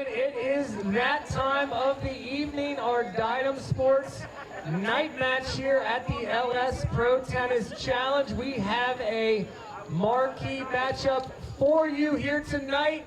It is that time of the evening, our Diadem Sports night match here at the Ellesse Pro Tennis Challenge. We have a marquee matchup for you here tonight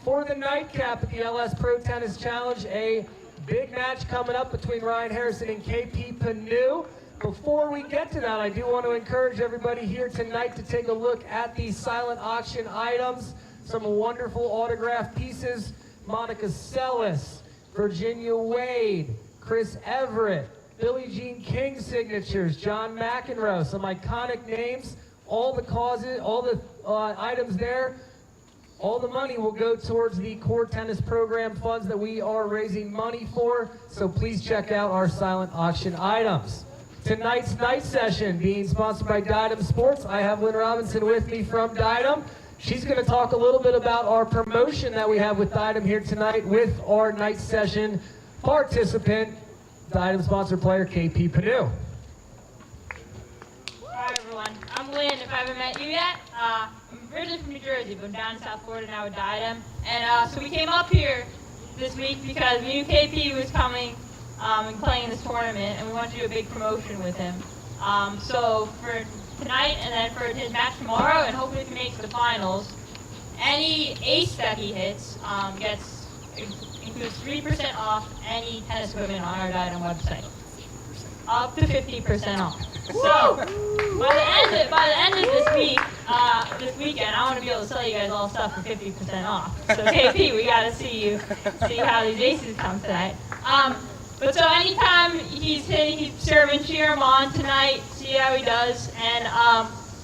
for the nightcap at the Ellesse Pro Tennis Challenge. A big match coming up between Ryan Harrison and KP Panu. Before we get to that, I do want to encourage everybody here tonight to take a look at the silent auction items. Some wonderful autograph pieces. Monica Seles, Virginia Wade, Chris Everett, Billie Jean King signatures, John McEnroe, some iconic names. All the causes, all the items there, all the money will go towards the core tennis program funds that we are raising money for. So please check out our silent auction items. Tonight's night session being sponsored by Diadem Sports. I have Lynn Robinson with me from Diadem. She's going to talk a little bit about our promotion that we have with Diadem here tonight with our night session participant, Diadem sponsored player KP Panu. Hi everyone, I'm Lynn, if I haven't met you yet. I'm originally from New Jersey, but I'm down in South Florida now with Diadem. And so we came up here this week because we knew KP was coming and playing in this tournament, and we wanted to do a big promotion with him. So for tonight and then for his match tomorrow, and hopefully if he makes the finals, any ace that he hits includes 3% off any tennis equipment on our Diadem website. Up to 50% off. So by the end of this weekend, I want to be able to sell you guys all stuff for 50% off. So KP, we got to see how these aces come tonight. But so anytime he's serving, cheer him on tonight, see how he does. And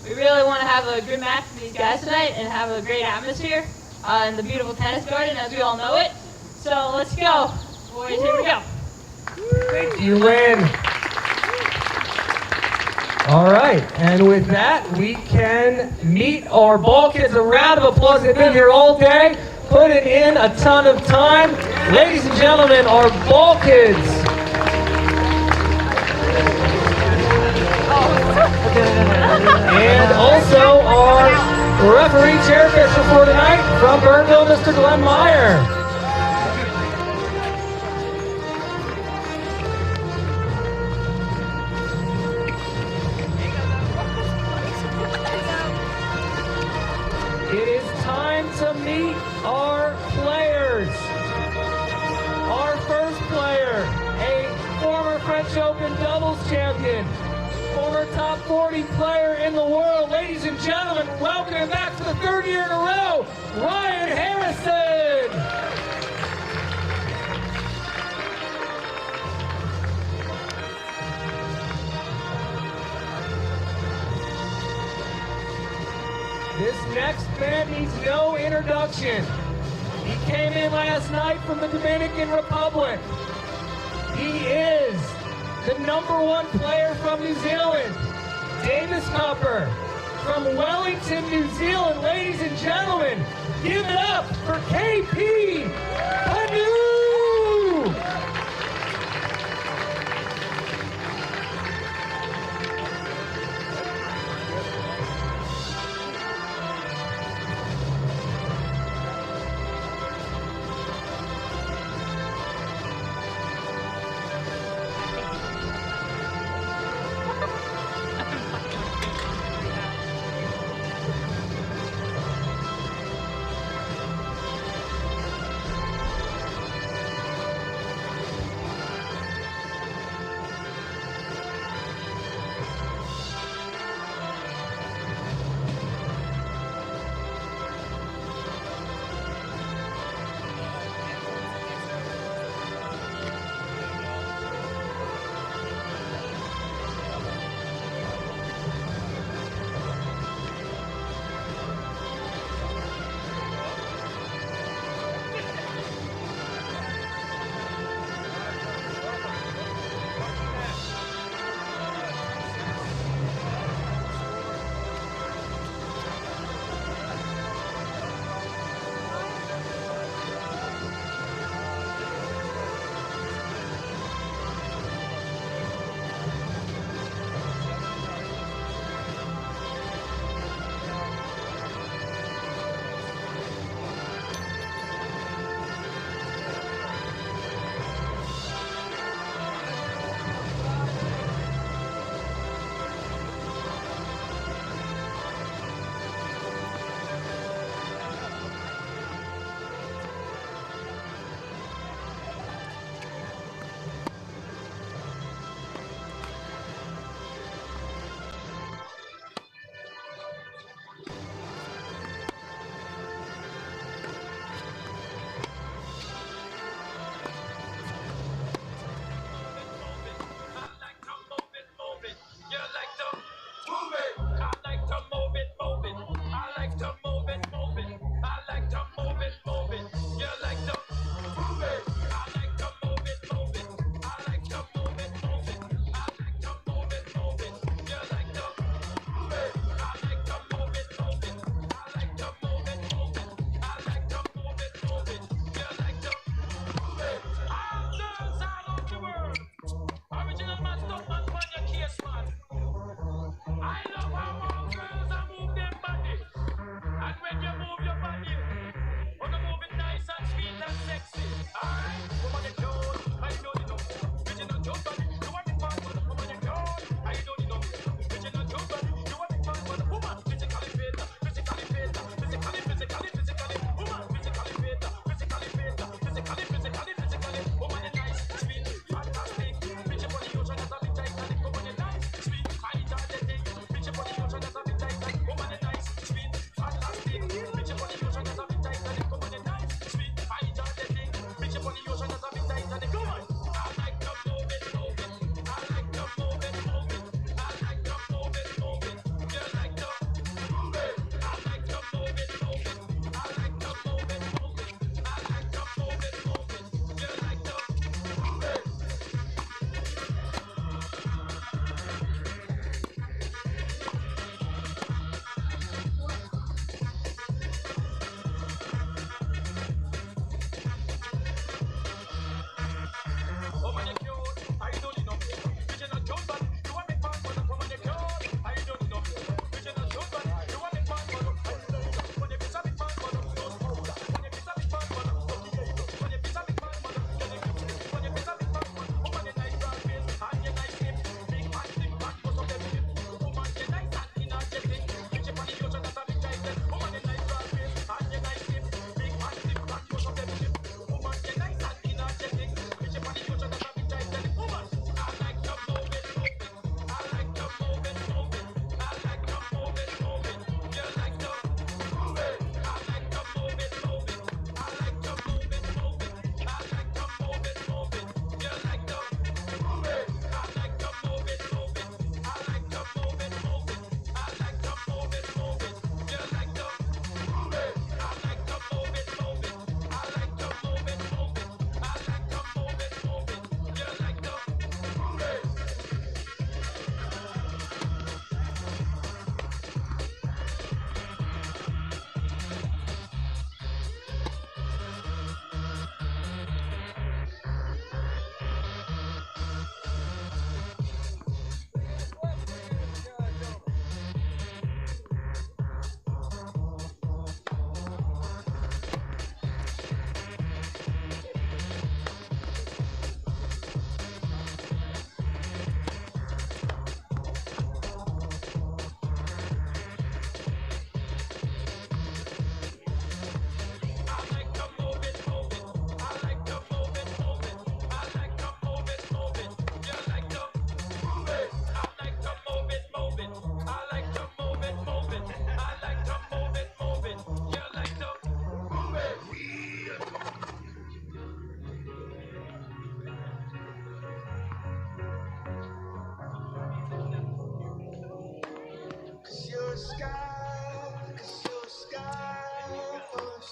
we really want to have a good match with these guys tonight and have a great atmosphere in the beautiful tennis garden as we all know it. So let's go. Boys, here we go. Thank you, Lynn. All right, and with that, we can meet our ball kids. A round of applause. They've been here all day, putting in a ton of time. Ladies and gentlemen, our ball kids. And also our referee chairperson for tonight from Burnville, Mr. Glenn Meyer. It is time to meet our players. Our first player, a former French Open doubles champion, former top 40 player in the world. Ladies and gentlemen, welcome him back for the third year in a row, Ryan Harrison. This next man needs no introduction. He came in last night from the Dominican Republic. He is the #1 player from New Zealand, Davis Cupper from Wellington, New Zealand. Ladies and gentlemen, give it up for KP Panu!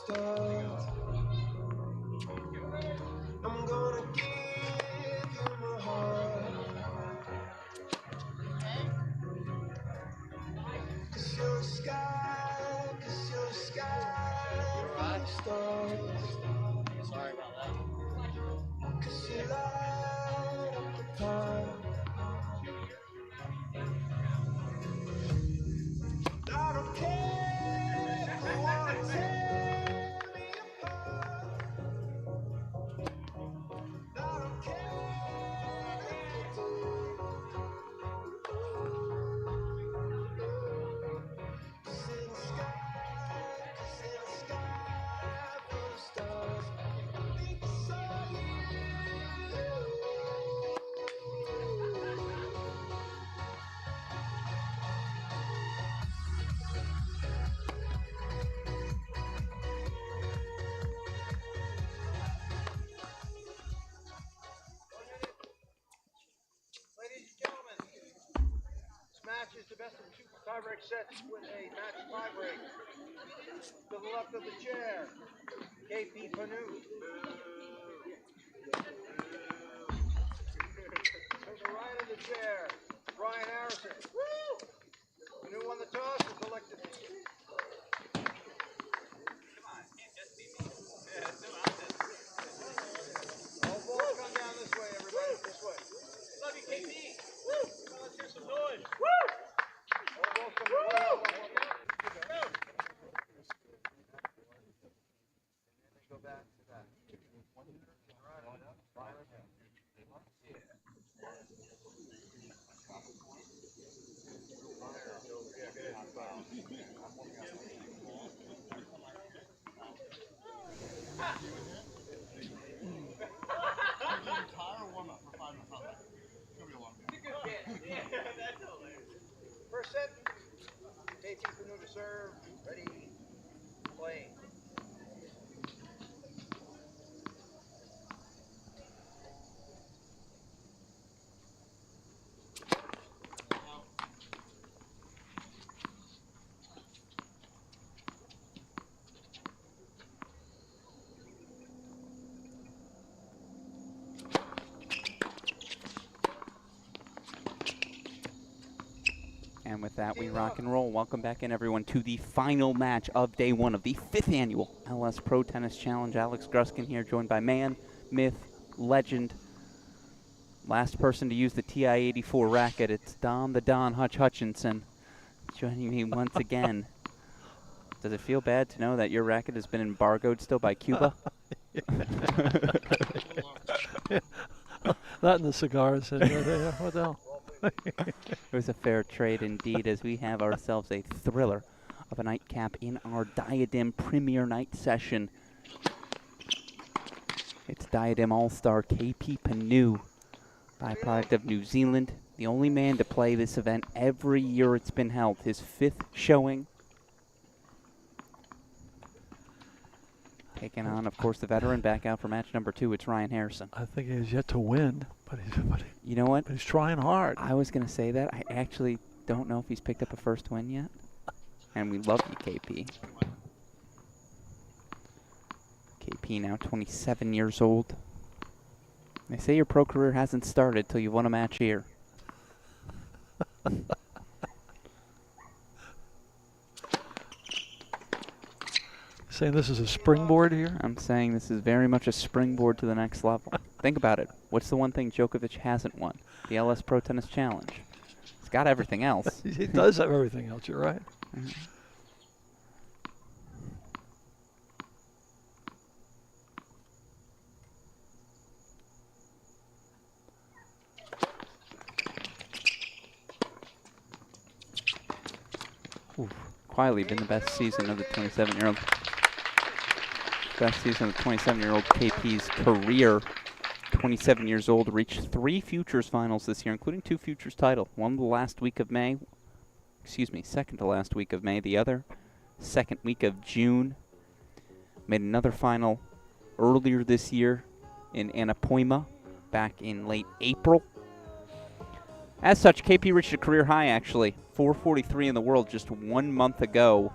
start. I'm gonna give you my heart. 'Cause you're a sky, 'cause you're a sky full of stars. Sorry about that. 'Cause you light up the path. I don't care who wanna tear me apart. I don't care if you do. 'Cause in the sky full of stars, I think I saw you. Ladies and gentlemen, this match is the best of two tiebreak sets with a match tiebreak. To the left of the chair, KP Panu. To the right of the chair, Brian Harrison. Woo! Panu won the toss and collected. All balls come down this way, everybody. This way. Love you, KP. Woo! Come on, let's hear some noise. Woo! All balls come down. Go. Go back to that. First set, KP Panu to serve, ready, playing. And with that, we rock and roll. Welcome back in, everyone, to the final match of day one of the 5th annual Ellesse Pro Tennis Challenge. Alex Gruskin here, joined by man, myth, legend, last person to use the TI-84 racket. It's Don the Don Hutchinson joining me once again. Does it feel bad to know that your racket has been embargoed still by Cuba? That and the cigars. What the hell? It was a fair trade indeed, as we have ourselves a thriller of a nightcap in our Diadem Premier Night Session. It's Diadem All-Star KP Panu, byproduct of New Zealand, the only man to play this event every year it's been held. His 5th showing. Taking on, of course, the veteran back out for match number 2. It's Ryan Harrison. I think he's yet to win, but you know what? But he's trying hard. I was going to say that. I actually don't know if he's picked up a first win yet. And we love you, KP. KP now 27 years old. They say your pro career hasn't started till you've won a match here. Saying this is a springboard here? I'm saying this is very much a springboard to the next level. Think about it. What's the one thing Djokovic hasn't won? The Ellesse Pro Tennis Challenge. He's got everything else. He does have everything else, you're right. Oof. Quietly been the best season of the 27-year-old. Best season of the 27-year-old KP's career. 27 years old, reached 3 Futures finals this year, including 2 Futures title. One the last week of May. Excuse me, second to last week of May. The other, second week of June. Made another final earlier this year in Anapoima, back in late April. As such, KP reached a career high, actually. 443 in the world just 1 month ago.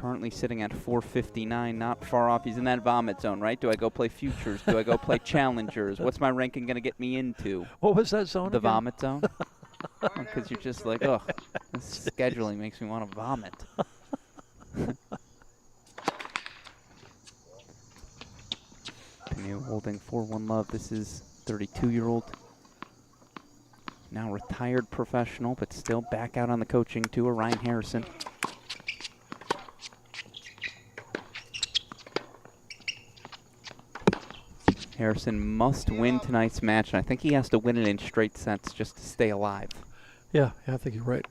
currently sitting at 459, not far off. He's in that vomit zone, right? Do I go play futures? Do I go play challengers? What's my ranking going to get me into? What was that zone The again? vomit zone? Because you're just like, ugh, this scheduling makes me want to vomit. Panu holding 4-1 love. This is 32-year-old. Now retired professional, but still back out on the coaching tour, Ryan Harrison. Harrison must win tonight's match, and I think he has to win it in straight sets just to stay alive. Yeah, I think you're right.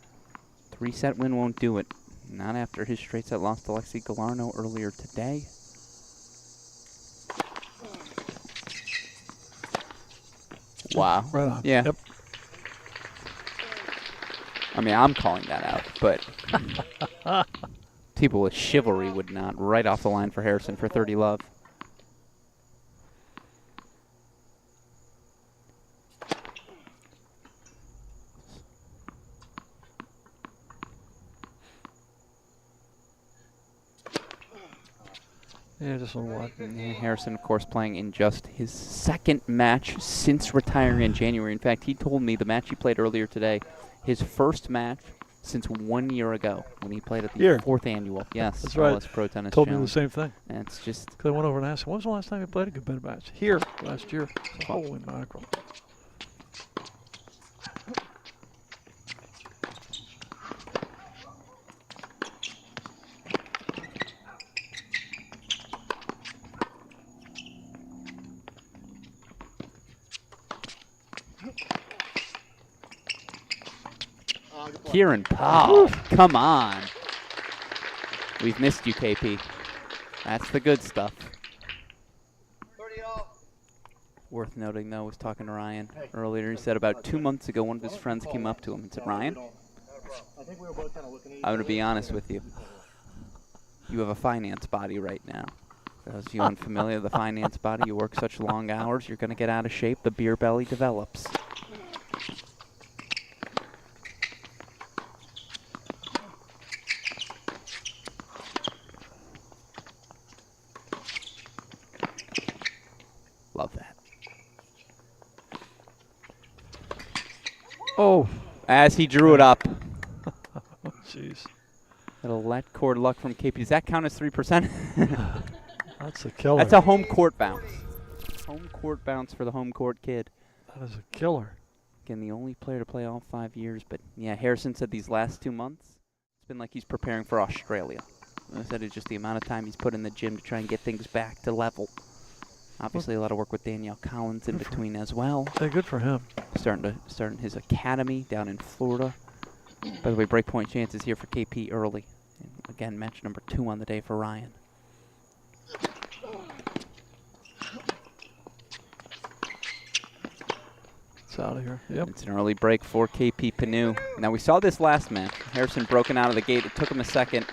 3-set win won't do it. Not after his straight set loss to Alexi Galarno earlier today. Wow. Right on. Yeah. Yep. I mean, I'm calling that out, but people with chivalry would not. Right off the line for Harrison for 30 love. Yeah, just a little while. And Harrison, of course, playing in just his second match since retiring in January. In fact, he told me the match he played earlier today, his first match since 1 year ago when he played at the Here. 4th annual. Yes, That's right. Ellesse Pro Tennis Told me the Challenge. same thing. And it's just, Because I went over and asked him, when was the last time you played a good bit match? Here, last year. Holy mackerel. Kieran Paul, come on. We've missed you, KP. That's the good stuff. 30 all. Worth noting, though, I was talking to Ryan earlier. He said about 2 months ago, one of his friends came up to him and said, Ryan, I'm going to be honest with you. You have a finance body right now. For those of you unfamiliar with the finance body, you work such long hours, you're going to get out of shape. The beer belly develops. Love that. Oh, As he drew it up. jeez. Little let cord luck from KP. Does that count as 3%? That's a killer. That's a home court bounce. Home court bounce for the home court kid. That is a killer. Again, the only player to play all 5 years. But yeah, Harrison said these last 2 months, it's been like he's preparing for Australia. I said it's just the amount of time he's put in the gym to try and get things back to level. Obviously, a lot of work with Danielle Collins in between as well. Hey, good for him. Starting his academy down in Florida. By the way, breakpoint chances here for KP early. And again, match number 2 on the day for Ryan. It's out of here. Yep. It's an early break for KP Panu. Now, we saw this last match. Harrison broken out of the gate. It took him a second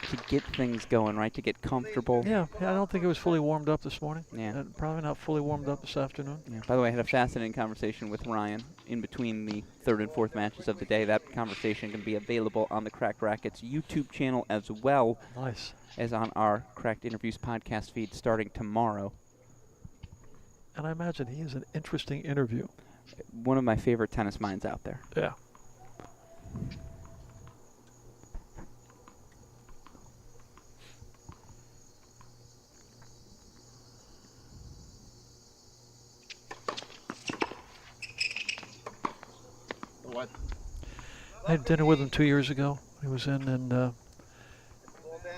to get things going, right? To get comfortable. Yeah, I don't think it was fully warmed up this morning. Yeah. And probably not fully warmed up this afternoon. Yeah. By the way, I had a fascinating conversation with Ryan in between the 3rd and 4th matches of the day. That conversation can be available on the Cracked Rackets YouTube channel as well Nice. as on our Cracked Interviews podcast feed starting tomorrow. And I imagine he is an interesting interview. One of my favorite tennis minds out there. Yeah. What? I had dinner with him 2 years ago. He was in and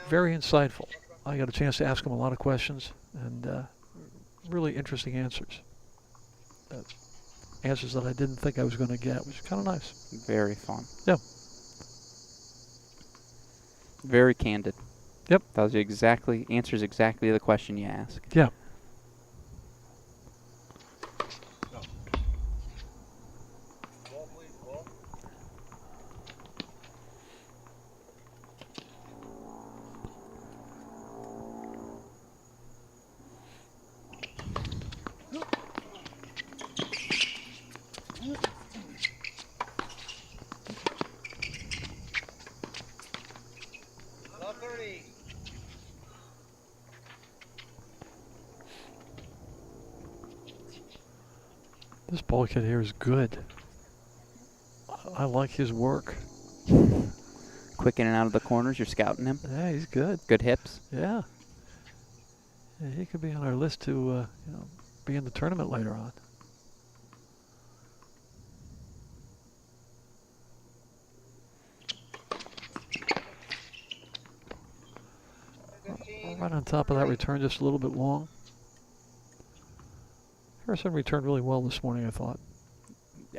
very insightful. I got a chance to ask him a lot of questions and really interesting answers. Answers that I didn't think I was going to get, which is kind of nice. Very fun. Yeah. Very candid. Yep. Tells you exactly, answers exactly the question you ask. Yeah. This ball kid here is good. I like his work. Quick in and out of the corners. You're scouting him. Yeah, he's good. Good hips. Yeah. Yeah, he could be on our list to be in the tournament later on. Right on top of that return, just a little bit long. Harrison returned really well this morning, I thought.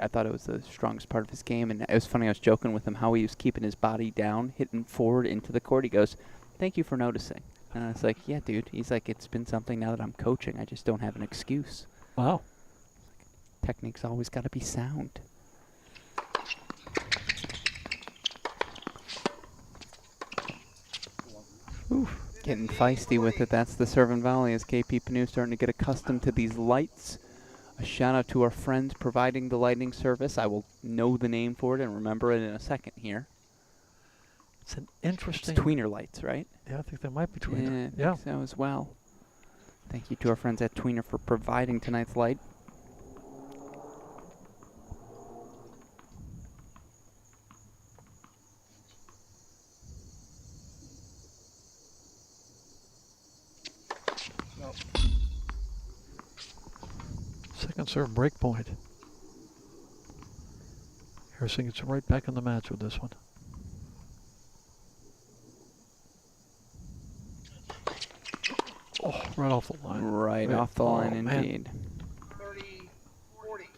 I thought it was the strongest part of his game, and it was funny. I was joking with him how he was keeping his body down, hitting forward into the court. He goes, "Thank you for noticing." And I was like, "Yeah, dude." He's like, "It's been something now that I'm coaching. I just don't have an excuse." Wow. Technique's always got to be sound. Oof. Getting feisty with it. That's the serve and volley as KP Panu starting to get accustomed to these lights. A shout out to our friends providing the lighting service. I will know the name for it and remember it in a second here. It's an interesting... It's Tweener lights, right? Yeah, I think that might be Tweener. Yeah, I think so as well. Thank you to our friends at Tweener for providing tonight's light. Second serve break point. Harrison gets right back in the match with this one. Oh, right off the line. Right off the line, man. indeed. 30-40.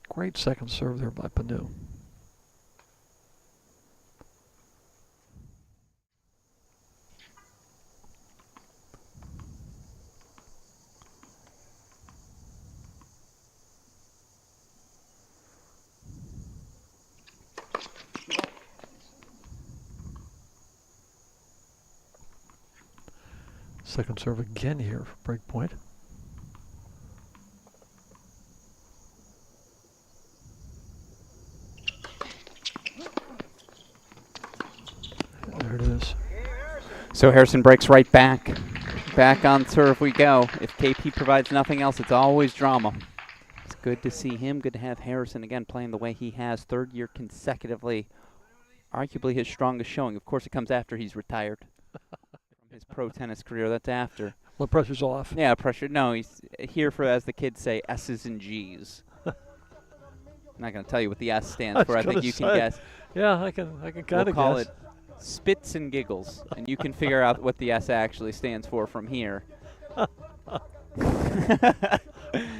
Great second serve there by Panu. Second serve again here for break point. There it is. So Harrison breaks right back. Back on serve we go. If KP provides nothing else, it's always drama. It's good to see him. Good to have Harrison again playing the way he has. Third year consecutively. Arguably his strongest showing. Of course, it comes after he's retired from his pro tennis career. That's after. Well, pressure's off. Yeah, pressure. No, he's here for, as the kids say, S's and G's. I'm not going to tell you what the S stands for. I think you can guess. Yeah, I can kind of guess. We'll call it spits and giggles, and you can figure out what the S actually stands for from here.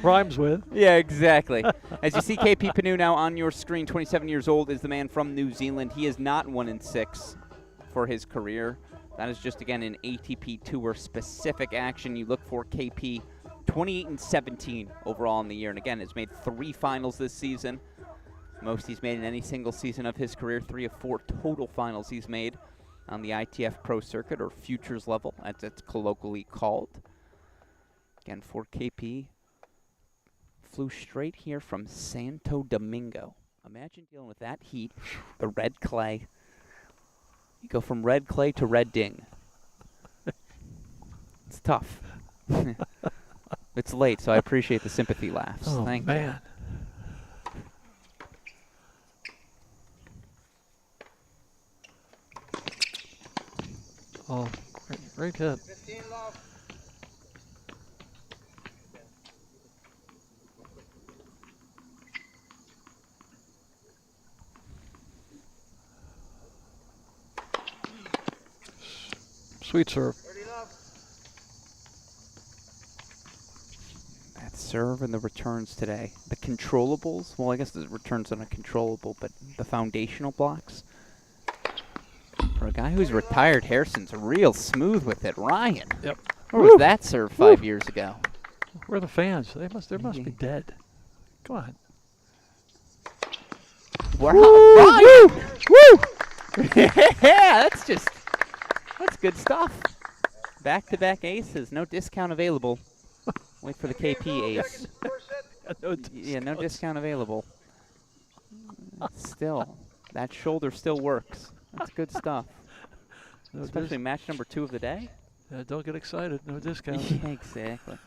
Rhymes with. Yeah, exactly. As you see KP Panu now on your screen, 27 years old, is the man from New Zealand. He is not 1-6 for his career. That is just, again, an ATP Tour specific action. You look for KP 28-17 overall in the year. And again, has made 3 finals this season. Most he's made in any single season of his career. 3 of 4 total finals he's made on the ITF Pro Circuit, or Futures level, as it's colloquially called. Again, for KP, flew straight here from Santo Domingo. Imagine dealing with that heat, the red clay. You go from red clay to red ding. It's tough. It's late, so I appreciate the sympathy laughs. Oh, Thank man. Oh, great hit. 15 love. Sweet serve. 30 love. That serve and the returns today. The controllables, well, I guess the returns aren't controllable, but the foundational blocks. For a guy who's retired, Harrison's real smooth with it. Ryan. Yep. Where was that serve 5 years ago? Where are the fans? They must be dead. Come on. Wow. Ryan! Woo! Yeah, that's good stuff. Back-to-back aces. No discount available. Wait for the KP ace. Yeah, no discount available. Still, that shoulder still works. That's good stuff. Especially match number 2 of the day. Don't get excited. No discount. Yeah, exactly.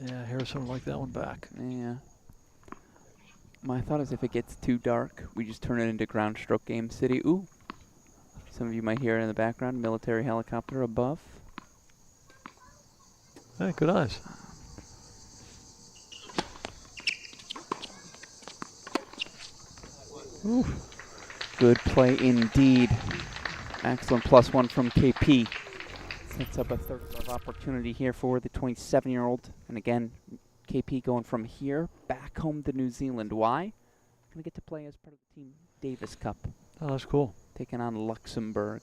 Yeah, Harrison would like that one back. Yeah. My thought is if it gets too dark, we just turn it into Ground Stroke Game City. Ooh. Some of you might hear it in the background. Military helicopter above. Hey, good eyes. Ooh. Good play indeed. Excellent +1 from KP. Sets up a third of opportunity here for the 27-year-old. And again, KP going from here back home to New Zealand. Why? Gonna get to play as part of the Team Davis Cup. Oh, that's cool. Taking on Luxembourg.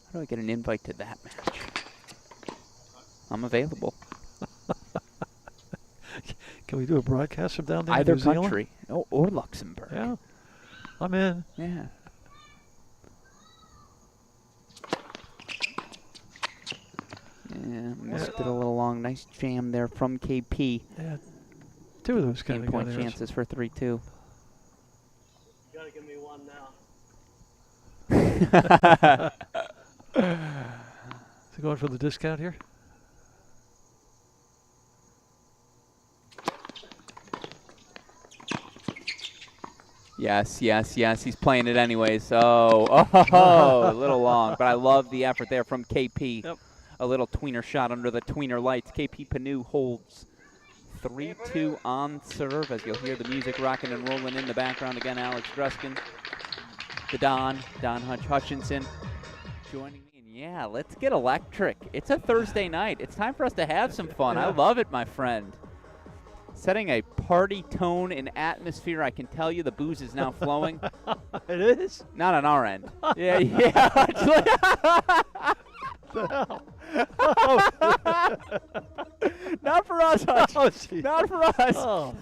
How do I get an invite to that match? I'm available. Can we do a broadcast from down there? Either in New Zealand? country. Oh, or Luxembourg. Yeah. I'm in. Yeah. Yeah, missed it a little long. Nice jam there from KP. Yeah. Two of those kind Game of point guys. chances for 3-2. You gotta give me one now. Is he going for the discount here? Yes, yes, yes. He's playing it anyways. Oh, a little long. But I love the effort there from KP. Yep. A little tweener shot under the tweener lights. KP Panu holds 3-2 on serve, as you'll hear the music rocking and rolling in the background. Again, Alex Druskin, the Don Hutchinson joining me. And yeah, let's get electric. It's a Thursday night. It's time for us to have some fun. I love it, my friend. Setting a party tone and atmosphere. I can tell you the booze is now flowing. It is? Not on our end. Yeah, yeah. Not for us, Hutch. Oh, gee. Not for us. Oh.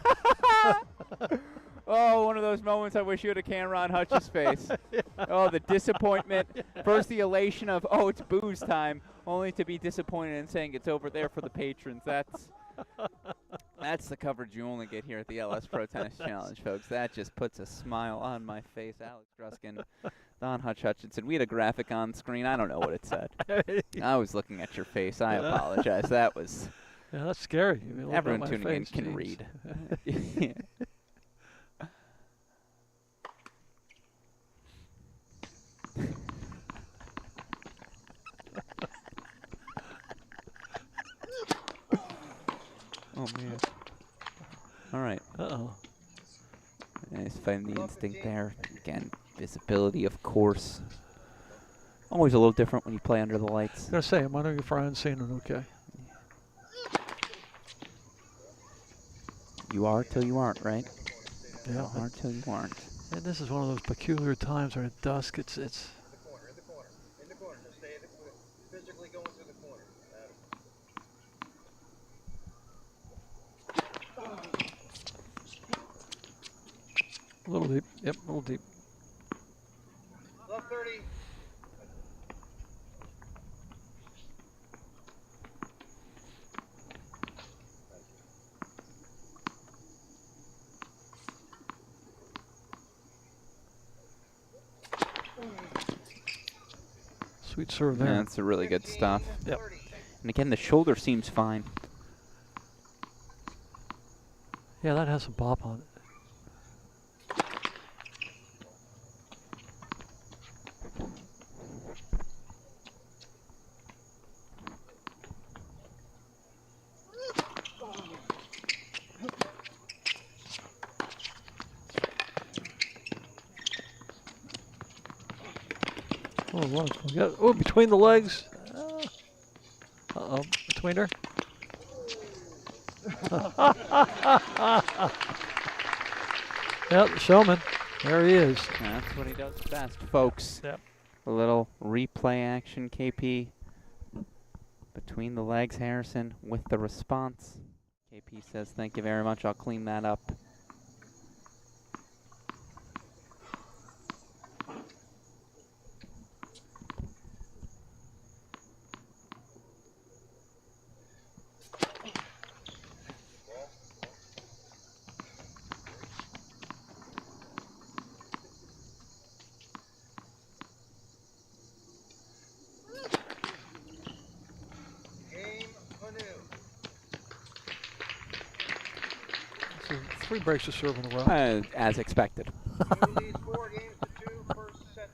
Oh, one of those moments I wish you had a camera on Hutch's face. Oh, the disappointment. First the elation of, oh, it's booze time, only to be disappointed in saying it's over there for the patrons. That's the coverage you only get here at the Ellesse Pro Tennis Challenge, folks. That just puts a smile on my face. Alex Druskin, Don Hutchinson. We had a graphic on screen. I don't know what it said. I was looking at your face. I apologize. That was... Yeah, that's scary. Everyone tuning in can read. Yeah. Oh, man. All right. Uh-oh. Nice finding the instinct there. Again, visibility, of course. Always a little different when you play under the lights. I was going to say, I'm under your friend seeing it okay. You are till you aren't, right? Yeah. You are till you aren't. And this is one of those peculiar times where at dusk it's In the corner. Just stay physically going through the corner. a little deep. Yep, a little deep. Love 30. Sweet serve there. Yeah, that's a really good stuff. Yep. And again, the shoulder seems fine. Yeah, that has some pop on it. Oh, look, we got, oh, between the legs. Uh-oh, between her. Yep, the showman. There he is. That's what he does best, folks. Yep. A little replay action, KP. Between the legs, Harrison with the response. KP KP says, thank you very much. I'll clean that up. Game Panu. So 3 breaks to serve in a row. As expected. Panu leads 4 games to 2, first set.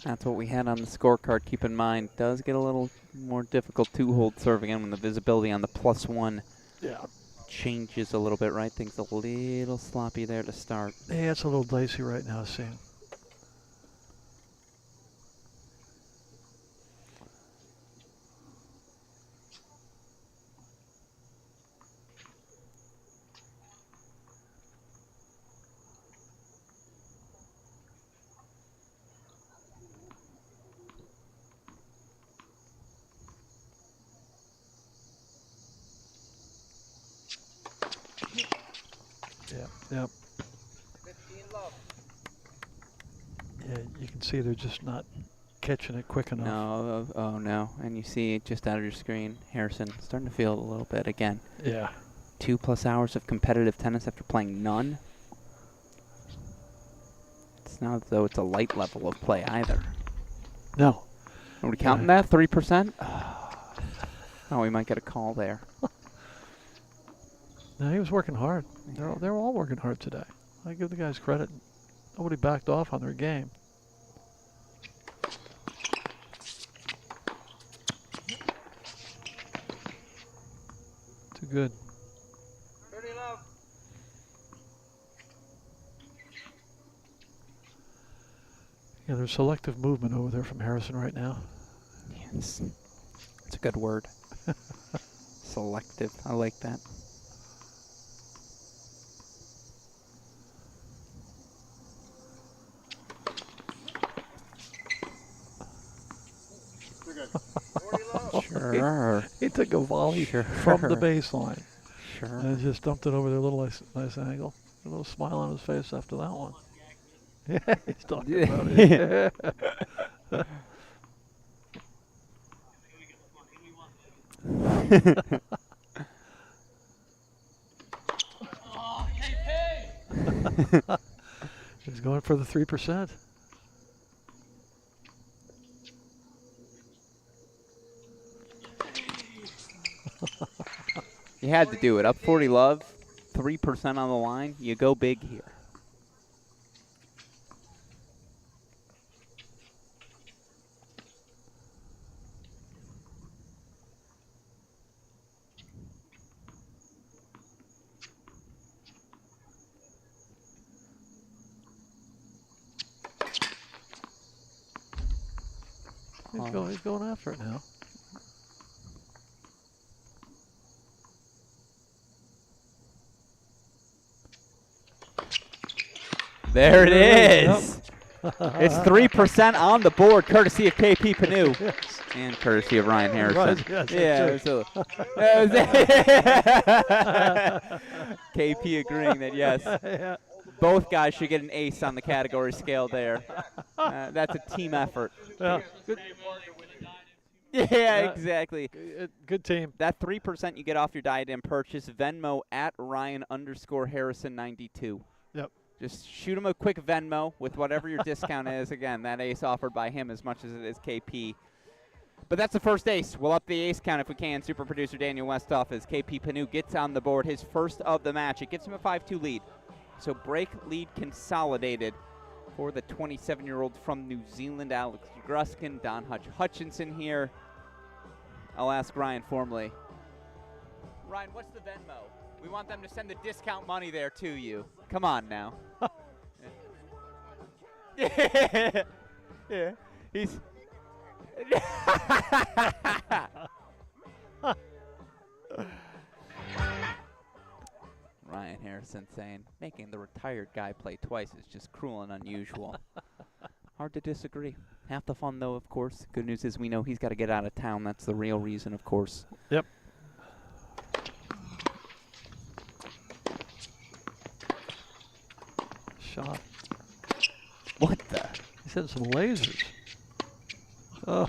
That's what we had on the scorecard. Keep in mind, does get a little more difficult to hold serve again when the visibility on the +1 changes a little bit, right? Things a little sloppy there to start. Yeah, it's a little dicey right now, seeing. Yep. 15 love. Yeah, you can see they're just not catching it quick enough. No, oh no. And you see it just out of your screen, Harrison starting to feel it a little bit again. Yeah. 2+ hours of competitive tennis after playing none. It's not as though it's a light level of play either. No. Are we counting that? 3%? Oh, we might get a call there. No, he was working hard. They're all working hard today. I give the guys credit. Nobody backed off on their game. Too good. 30 love. Yeah, there's selective movement over there from Harrison right now. Yes. It's a good word. Selective. I like that. Sure. He took a volley from the baseline. Sure. And just dumped it over there, a little nice angle. A little smile on his face after that one. Yeah, he's talking about it. He's going for the 3%. You had to do it. Up 40 love, 3% on the line. You go big here. He's going after it now. There it is. It's 3% on the board, courtesy of KP Panu. Yes. And courtesy of Ryan Harrison. Yes, KP agreeing that yes, both guys should get an ace on the category scale there. That's a team effort. Yeah, good. Yeah, exactly. Good team. That 3% you get off your Diadem purchase, Venmo at Ryan_Harrison92. Yep. Just shoot him a quick Venmo with whatever your discount is. Again, that ace offered by him as much as it is KP. But that's the first ace. We'll up the ace count if we can. Super producer Daniel Westhoff as KP Panu gets on the board his first of the match. It gives him a 5-2 lead. So break lead consolidated for the 27-year-old from New Zealand, Alex Gruskin, Don Hutchinson here. I'll ask Ryan formally. Ryan, what's the Venmo? We want them to send the discount money there to you. Come on now. Yeah. Yeah. He's. Ryan Harrison saying, making the retired guy play twice is just cruel and unusual. Hard to disagree. Half the fun, though, of course. Good news is we know he's got to get out of town. That's the real reason, of course. Yep. shot. What the? He's hitting some lasers. Oh.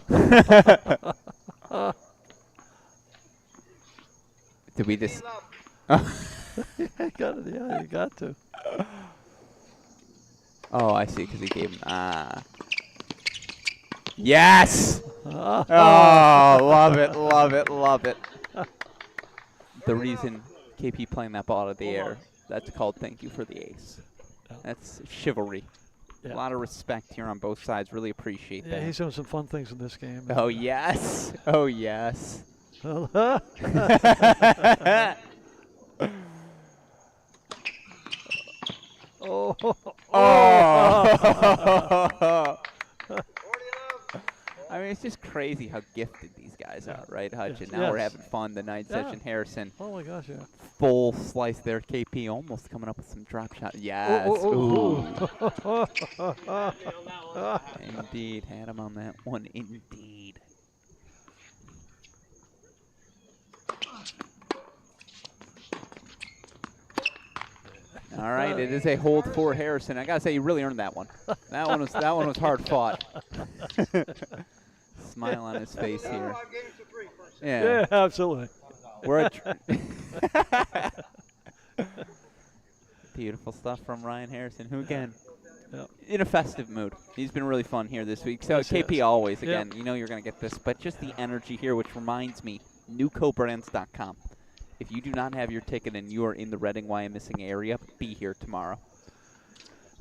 Did we just? Yeah, you got to. Oh, I see, because he gave him. Yes! Oh, love it, love it, love it. The reason KP playing that ball out of the air, that's called thank you for the ace. That's chivalry. Yeah. A lot of respect here on both sides. Really appreciate that. Yeah, he's doing some fun things in this game. Oh, yes. Oh, yes. Oh. I mean, it's just crazy how gifted these guys are, right, Hutch? Yes. And now we're Yes. having fun. The night session, Harrison. Oh my gosh, yeah. Full slice there. KP almost coming up with some drop shot. Yes. Ooh. Indeed. Had him on that one. Indeed. All right, it is a hold for Harrison. I gotta say, you really earned that one. That one was hard fought. Smile on his face here. Yeah, absolutely. We're beautiful stuff from Ryan Harrison, who again, in a festive mood. He's been really fun here this week. So Yes, KP yes. always, again, you know you're gonna get this, but just the energy here, which reminds me, newcobrands.com. If you do not have your ticket and you are in the Reading Wyomissing area, be here tomorrow.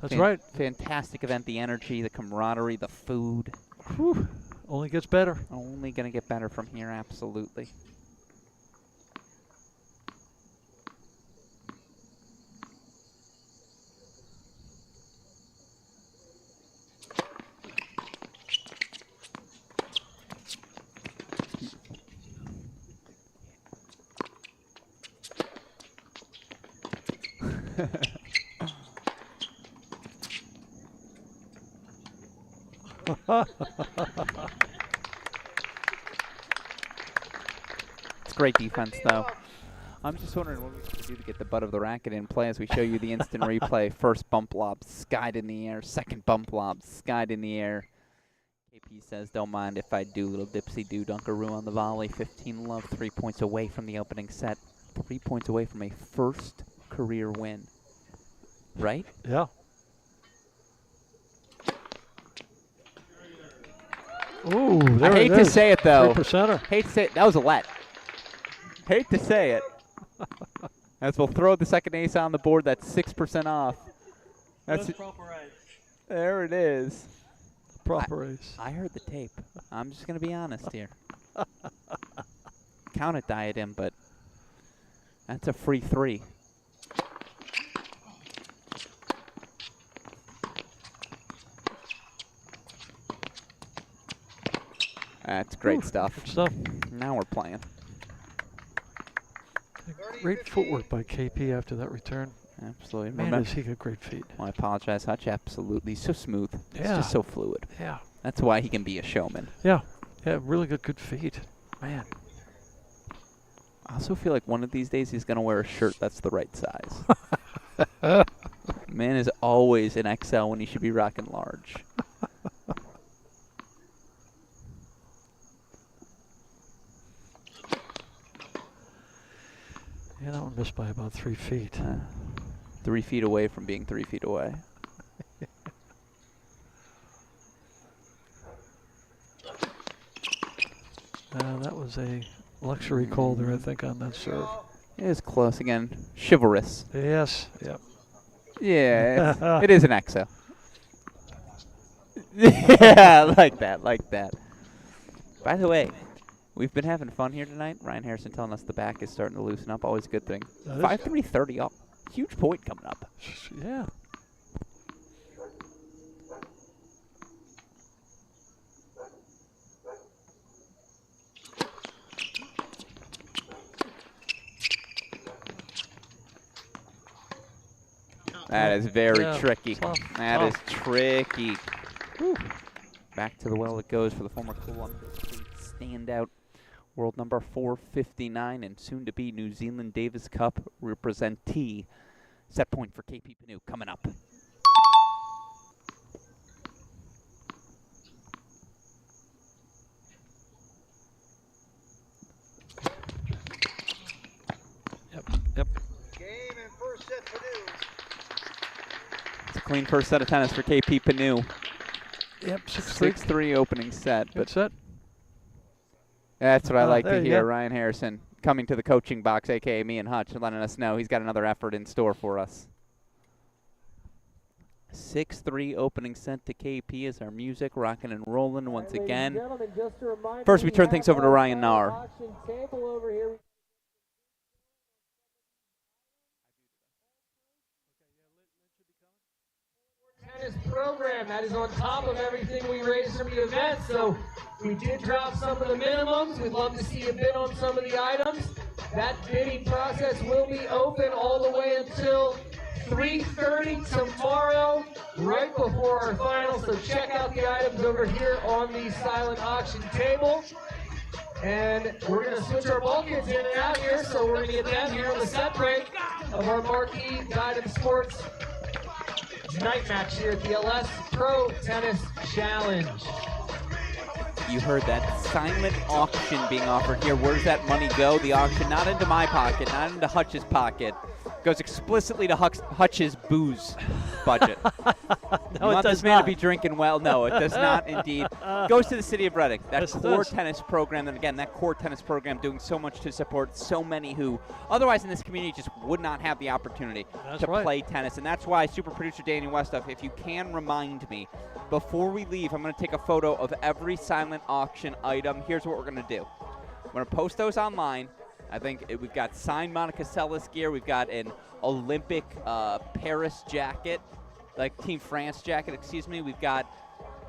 That's right. Fantastic event. The energy, the camaraderie, the food. Whew. Only gets better. Only going to get better from here, absolutely. It's great defense, though. I'm just wondering what we can do to get the butt of the racket in play as we show you the instant replay. First bump lob, skied in the air. Second bump lob, skied in the air. KP says, don't mind if I do. Little dipsy-do dunkaroo on the volley. 15 love, 3 points away from the opening set. 3 points away from a first career win. Right? Yeah. Ooh, there I hate to say it, though. 3%er. Hate to say it. That was a let. Hate to say it. As we'll throw the second ace on the board, that's 6% off. That's proper ice. there it is. Proper ace. I heard the tape. I'm just going to be honest here. Count it, Diadem, but that's a free 3. That's great stuff. Good stuff. Now we're playing. Great footwork by KP after that return. Absolutely. Man, Remember- does he got great feet. Well, I apologize, Hutch. Absolutely. So smooth. It's Yeah. just so fluid. Yeah. That's why he can be a showman. Yeah. Yeah, really good feet. Man. I also feel like one of these days he's going to wear a shirt that's the right size. Man is always an XL when he should be rocking large. Yeah, that one missed by about 3 feet. 3 feet away from being 3 feet away. That was a luxury call there, I think, on that serve. It is close again. Chivalrous. Yes. Yep. Yeah, it is an XL. Yeah, like that. By the way, we've been having fun here tonight. Ryan Harrison telling us the back is starting to loosen up. Always a good thing. 5-3-30 up. Huge point coming up. Yeah. That is very Yeah, tricky. tough, That tough. is tricky. Whew. Back to the well it goes for the former Cool standout. World number 459 and soon to be New Zealand Davis Cup representee. Set point for KP Panu coming up. Clean first set of tennis for KP Panu. Yep, 6-3. 6-3 opening set. Good set. That's what I like to there you hear. go. Ryan Harrison coming to the coaching box, a.k.a. me and Hutch, letting us know he's got another effort in store for us. 6-3 opening set to KP as our music rocking and rolling once again. First, we turn things over to Ryan Nahr. Tennis program that is on top of everything we raised from the event. So we did drop some of the minimums. We'd love to see you bid on some of the items. That bidding process will be open all the way until 3:30 tomorrow, right before our final. So check out the items over here on the silent auction table. And we're going to switch our ball kids in and out here. So we're going to get them here on the set break of our marquee Diadem Sports night match here at the Ellesse Pro Tennis Challenge. You heard that silent auction being offered here. Where does that money go? The auction not into my pocket, not into Hutch's pocket. Goes explicitly to Hutch's booze budget. No, you it want does this man not. to be drinking well? No, it does not indeed. Goes to the city of Reading. That Yes, it core does. tennis program, and again, that core tennis program doing so much to support so many who otherwise in this community just would not have the opportunity That's to right. play tennis. And that's why super producer Danny Westoff, if you can remind me, before we leave, I'm going to take a photo of every silent auction item. Here's what we're going to do. We're going to post those online. I think we've got signed Monica Seles gear. We've got an Olympic Paris jacket, like Team France jacket, excuse me. We've got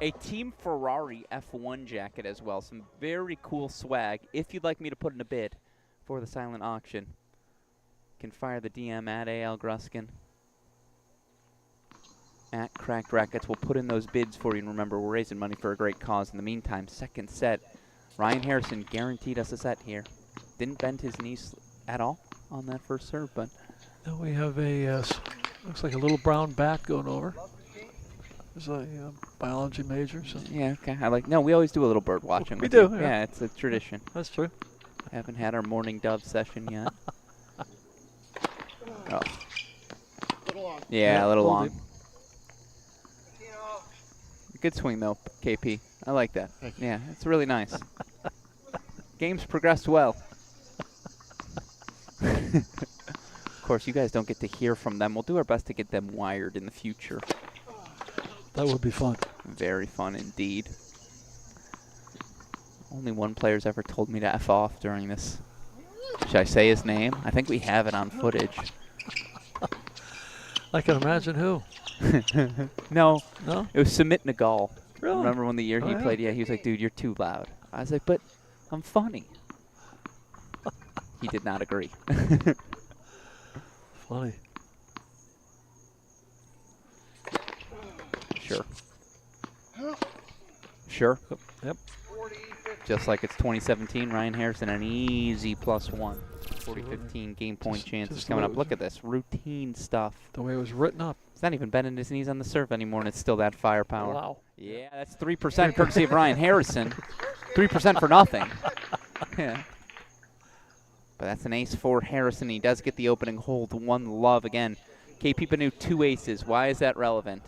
a Team Ferrari F1 jacket as well. Some very cool swag. If you'd like me to put in a bid for the silent auction, you can fire the DM at AL Gruskin. At Cracked Rackets. We'll put in those bids for you. And remember, we're raising money for a great cause. In the meantime, second set. Ryan Harrison guaranteed us a set here. Didn't bend his knees at all on that first serve, but Now we have a, looks like a little brown bat going over. There's a biology major. So yeah, okay. No, we always do a little bird watching. We with do, you. yeah. Yeah, it's a tradition. that's true. Haven't had our morning dove session yet. Oh. Yeah, a little long. deep. Good swing, though, KP. I like that. Yeah, it's really nice. Game's progressed well. Of course, you guys don't get to hear from them. We'll do our best to get them wired in the future. That would be fun. Very fun indeed. Only one player's ever told me to F off during this. Should I say his name? I think we have it on footage. I can imagine who. No, No? it was Sumit Nagal. Really? Remember when the year Oh, he yeah. played? Yeah, he was like, dude, you're too loud. I was like, but I'm funny. He did not agree. Funny. Sure. Sure. Yep. Just like it's 2017, Ryan Harrison, an easy +1. 40-15 game point chances just coming the up. way it Look was- at this. Routine stuff. The way it was written up. He's not even bending his knees on the serve anymore, and it's still that firepower. Wow. Yeah, that's 3% courtesy of Ryan Harrison. 3% for nothing. Yeah. But that's an ace for Harrison. He does get the opening hold. One love again. KP Panu, 2 aces. Why is that relevant?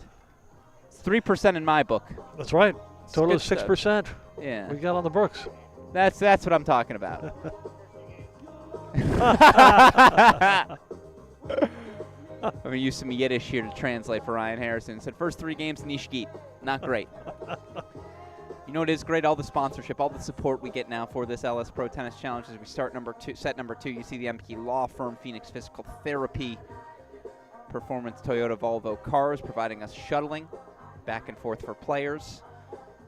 It's 3% in my book. That's right. Total good of stuff. 6%. Yeah. We got on the books. That's what I'm talking about. I'm going to use some Yiddish here to translate for Ryan Harrison. Said first 3 games, Nishgit. Not great. You know what is great? All the sponsorship, all the support we get now for this Ellesse Pro Tennis Challenge as we start set number 2. You see the MP Law Firm, Phoenix Physical Therapy, Performance Toyota Volvo Cars, providing us shuttling back and forth for players,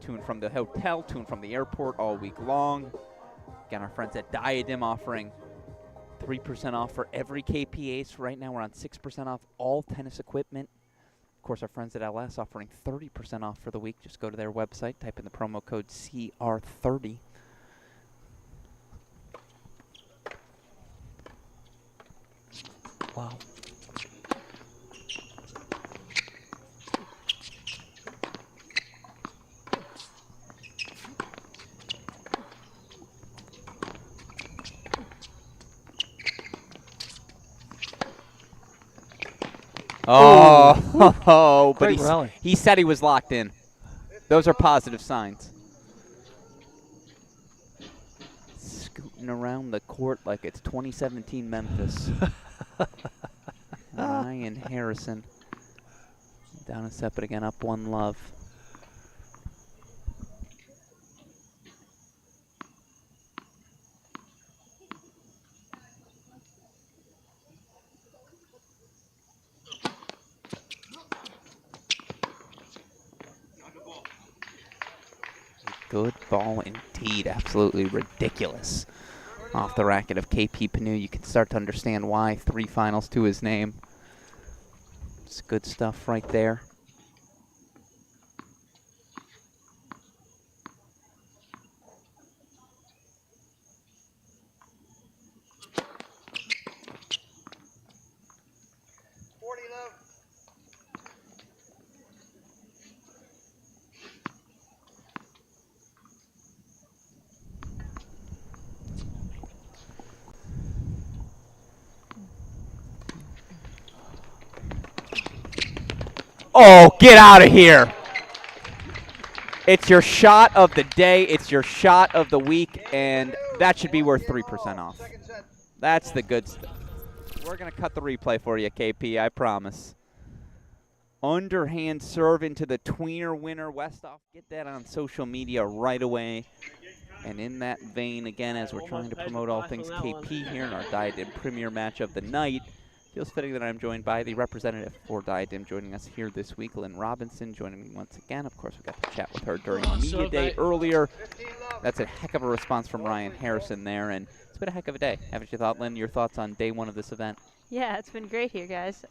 to and from the hotel, to and from the airport all week long. Got our friends at Diadem offering 3% off for every KP ace. Right now we're on 6% off all tennis equipment. Of course, our friends at Ellesse offering 30% off for the week. Just go to their website, type in the promo code CR30. Wow. Oh. Oh, but Great rally. he said he was locked in. Those are positive signs. Scooting around the court like it's 2017 Memphis. Ryan Harrison. Down a step, but again up 1-love. Good ball indeed. Absolutely ridiculous. Off the racket of KP Panu. You can start to understand why. 3 finals to his name. It's good stuff right there. Oh, get out of here. It's your shot of the day. It's your shot of the week, and that should be worth 3% off. That's the good stuff. We're going to cut the replay for you, KP, I promise. Underhand serve into the tweener winner. Westhoff, get that on social media right away. And in that vein, again, as we're trying to promote all things KP here in our Diadem Premier match of the night, feels fitting that I'm joined by the representative for Diadem joining us here this week, Lynn Robinson, joining me once again. Of course, we got to chat with her during media day earlier. That's a heck of a response from Ryan Harrison there, and it's been a heck of a day. Haven't you thought, Lynn? Your thoughts on day 1 of this event? Yeah, it's been great here, guys.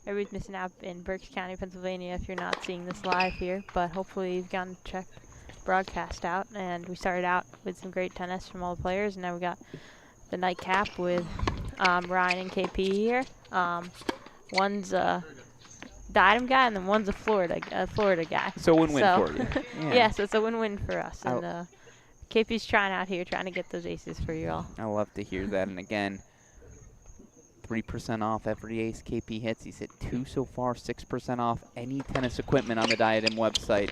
Everybody's missing out in Berks County, Pennsylvania if you're not seeing this live here, but hopefully you've gotten to check the broadcast out. And we started out with some great tennis from all the players, and now we got the nightcap with Ryan and KP here. One's a Diadem guy, and then one's a Florida guy. So win-win for you. Yeah, so it's a win-win for us. And KP's trying out here, trying to get those aces for you all. I love to hear that. And again, 3% off every ace KP hits. He's hit 2 so far, 6% off any tennis equipment on the Diadem website.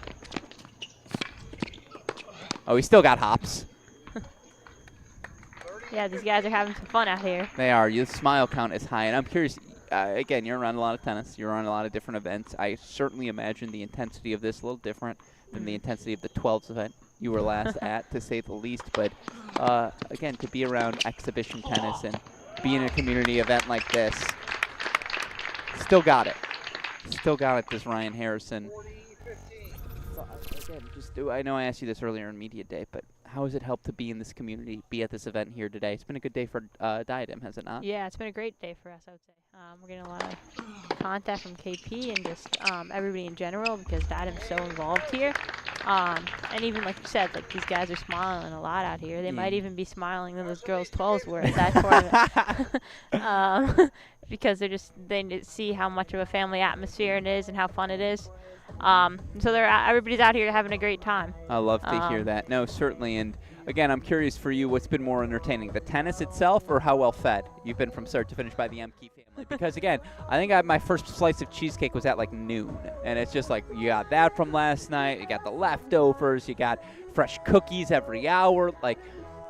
Oh, he's still got hops. Yeah, these guys are having some fun out here. They are. Your smile count is high. And I'm curious, again, you're around a lot of tennis. You're on a lot of different events. I certainly imagine the intensity of this a little different than the intensity of the 12s event you were last at, to say the least. But, again, to be around exhibition tennis and be in a community event like this, still got it. Still got it, this Ryan Harrison. Again, I know I asked you this earlier in media day, but how has it helped to be in this community, be at this event here today? It's been a good day for Diadem, has it not? Yeah, it's been a great day for us, I would say. We're getting a lot of contact from KP and just everybody in general because Diadem's so involved here. And even like you said, like these guys are smiling a lot out here. They might even be smiling than those girls' 12s were at that tournament. Because they see how much of a family atmosphere it is and how fun it is. So everybody's out here having a great time. I love to hear that. No, certainly. And again, I'm curious for you, what's been more entertaining, the tennis itself or how well fed you've been from start to finish by the MK family? Because again, I think my first slice of cheesecake was at like noon. And it's just like, you got that from last night, you got the leftovers, you got fresh cookies every hour. Like,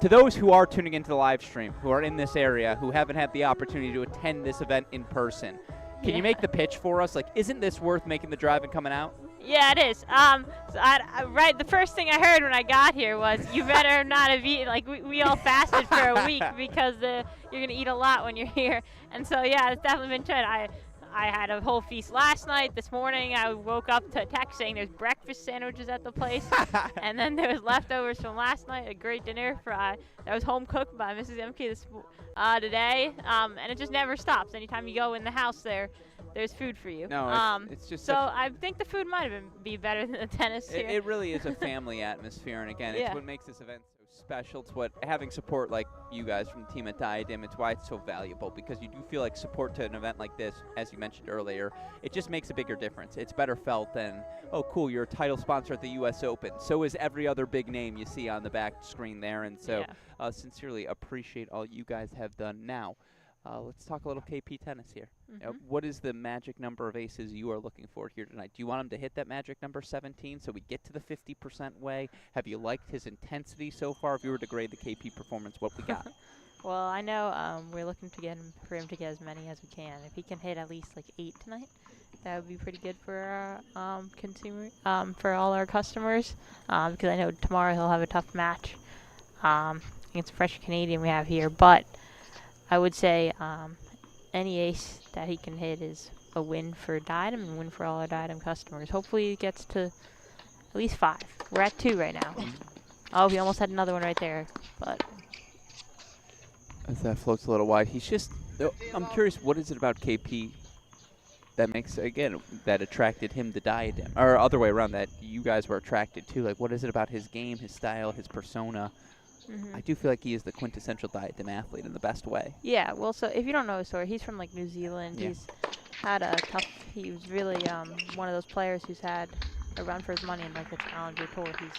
to those who are tuning into the live stream, who are in this area, who haven't had the opportunity to attend this event in person, can you make the pitch for us? Like, isn't this worth making the drive and coming out? Yeah, it is. The first thing I heard when I got here was, you better not have eaten, like we all fasted for a week because you're going to eat a lot when you're here. And so, yeah, it's definitely been good. I had a whole feast last night. This morning I woke up to a text saying there's breakfast sandwiches at the place. And then there was leftovers from last night, a great dinner that was home cooked by Mrs. MK today. And it just never stops. Anytime you go in the house there's food for you. No, it's just so I think the food might be better than the tennis here. It really is a family atmosphere, and again, it's what makes this event so special. It's what having support like you guys from the team at Diadem, it's why it's so valuable, because you do feel like support to an event like this, as you mentioned earlier, it just makes a bigger difference. It's better felt than, oh cool, you're a title sponsor at the US Open. So is every other big name you see on the back screen there, and so sincerely appreciate all you guys have done. Now, let's talk a little KP tennis here. What is the magic number of aces you are looking for here tonight? Do you want him to hit that magic number 17 so we get to the 50% way? Have you liked his intensity so far? If you were to grade the KP performance, what we got? Well, I know we're looking to get him for him to get as many as we can. If he can hit at least like 8 tonight, that would be pretty good for our for all our customers. Because I know tomorrow he'll have a tough match against a fresh Canadian we have here. But I would say any ace that he can hit is a win for Diadem and a win for all our Diadem customers. Hopefully he gets to at least 5. We're at 2 right now. Oh, he almost had another one right there, but. As that floats a little wide, he's just. I'm curious, what is it about KP that makes, again, that attracted him to Diadem, or other way around, that you guys were attracted to? Like, what is it about his game, his style, his persona? I do feel like he is the quintessential Diadem athlete in the best way. Yeah, well, so if you don't know his story, he's from like New Zealand. Yeah. He's had a tough. He was really one of those players who's had a run for his money in like the Challenger Tour. He's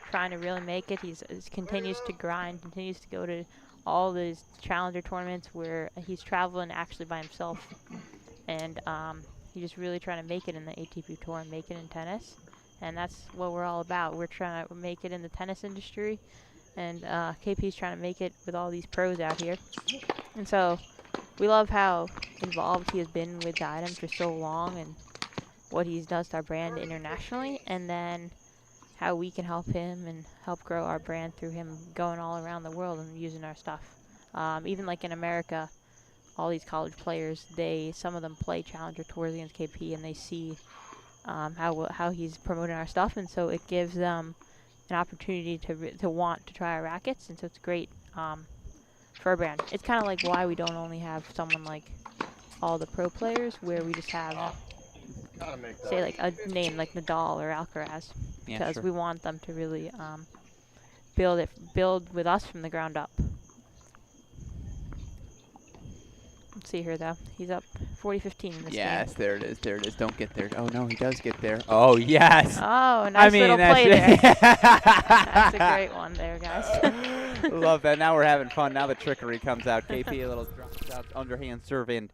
trying to really make it. He's continues to grind, continues to go to all these Challenger tournaments where he's traveling actually by himself, and he's just really trying to make it in the ATP Tour and make it in tennis, and that's what we're all about. We're trying to make it in the tennis industry. And KP's trying to make it with all these pros out here. And so we love how involved he has been with Diadem for so long and what he does to our brand internationally. And then how we can help him and help grow our brand through him going all around the world and using our stuff. Even like in America, all these college players, some of them play Challenger Tours against KP and they see how he's promoting our stuff. And so it gives them an opportunity to want to try our rackets, and so it's great for our brand. It's kind of like why we don't only have someone like all the pro players, where we just have, say, like a name like Nadal or Alcaraz, because we want them to really build with us from the ground up. Let's see here, though. He's up 40-15 in this game. Yes, there it is. There it is. Don't get there. Oh, no, he does get there. Oh, yes. Oh, nice little play there. That's a great one there, guys. Love that. Now we're having fun. Now the trickery comes out. KP a little drops out, underhand serve in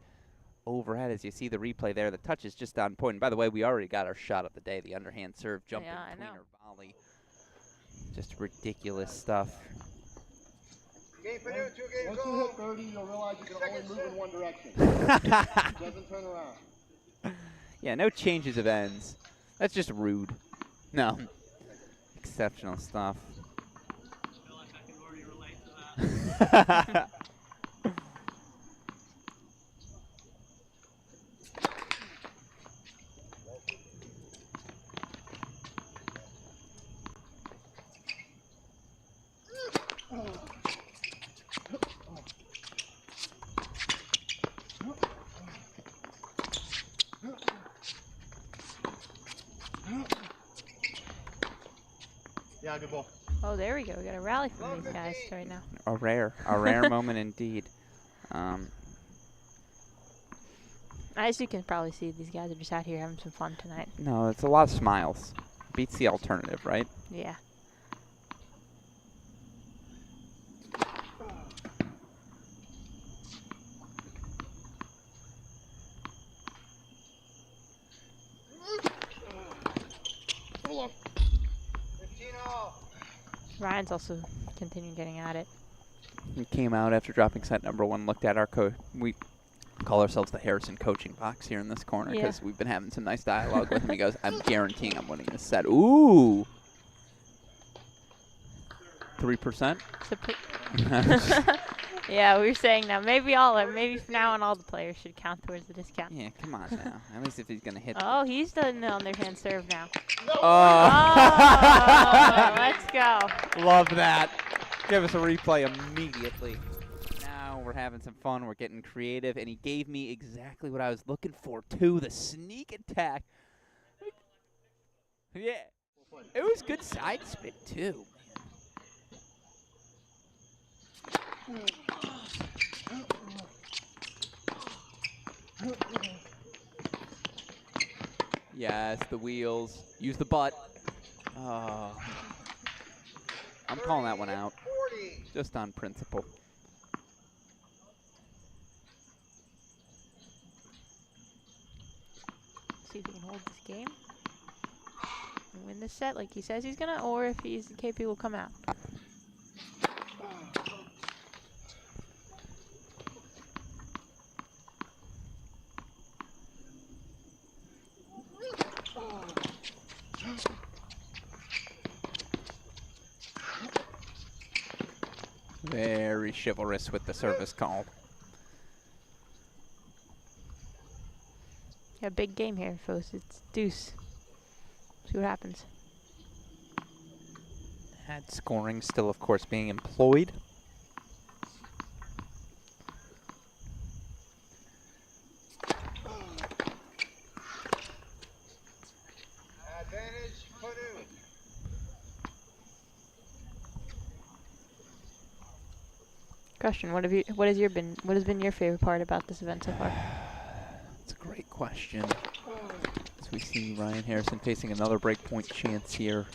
overhead. As you see the replay there, the touch is just on point. And by the way, we already got our shot of the day, the underhand serve jumping tweener volley. Just ridiculous stuff. Game for new, 2 games Once you old. hit 30, you'll realize you can only move in one direction. It doesn't turn around. Yeah, no changes of ends. That's just rude. No. Exceptional stuff. I feel like I can already relate to that. Yeah, good ball. Oh, there we go. We got a rally from these guys right now. A rare moment indeed. As you can probably see, these guys are just out here having some fun tonight. No, it's a lot of smiles. Beats the alternative, right? Yeah. Hold on. 15 all. Ryan's also continuing getting at it. He came out after dropping set number 1, looked at our coach. We call ourselves the Harrison coaching box here in this corner because we've been having some nice dialogue with him. He goes, I'm guaranteeing I'm winning this set. Ooh. 3%? Yeah, we were saying now maybe from now on all the players should count towards the discount. Yeah, come on now. At least if he's going to hit. Oh, he's done the underhand serve now. Oh, let's go. Love that. Give us a replay immediately. Now we're having some fun. We're getting creative. And he gave me exactly what I was looking for, too. The sneak attack. Yeah. It was good side spin, too. Yes, the wheels. Use the butt. Oh. I'm calling that one out. 40. Just on principle. game. And win this set like he says he's gonna, or if he's KP will come out. Very chivalrous with the service call. Yeah, big game here, folks. It's deuce. See what happens. Had scoring still, of course, being employed. Advantage, Panu. Question: what has been your favorite part about this event so far? That's a great question. As we see Ryan Harrison facing another breakpoint chance here.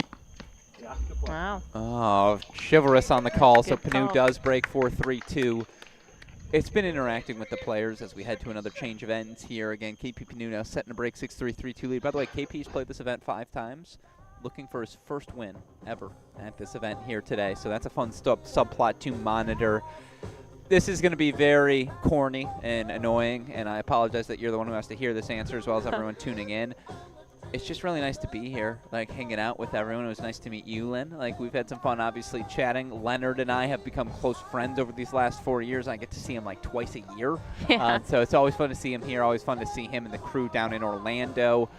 Wow. Oh, chivalrous on the call, so Good Panu call. does break 4-3-2. It's been interacting with the players as we head to another change of ends here. Again, KP Panu now setting a break 6-3, 3-2 lead. By the way, KP's played this event 5 times, looking for his first win ever at this event here today. So that's a fun subplot to monitor. This is going to be very corny and annoying, and I apologize that you're the one who has to hear this answer as well as everyone tuning in. It's just really nice to be here, like hanging out with everyone. It was nice to meet you, Lynn. Like, we've had some fun, obviously, chatting. Leonard and I have become close friends over these last 4 years. I get to see him like twice a year. Yeah. So it's always fun to see him here, always fun to see him and the crew down in Orlando.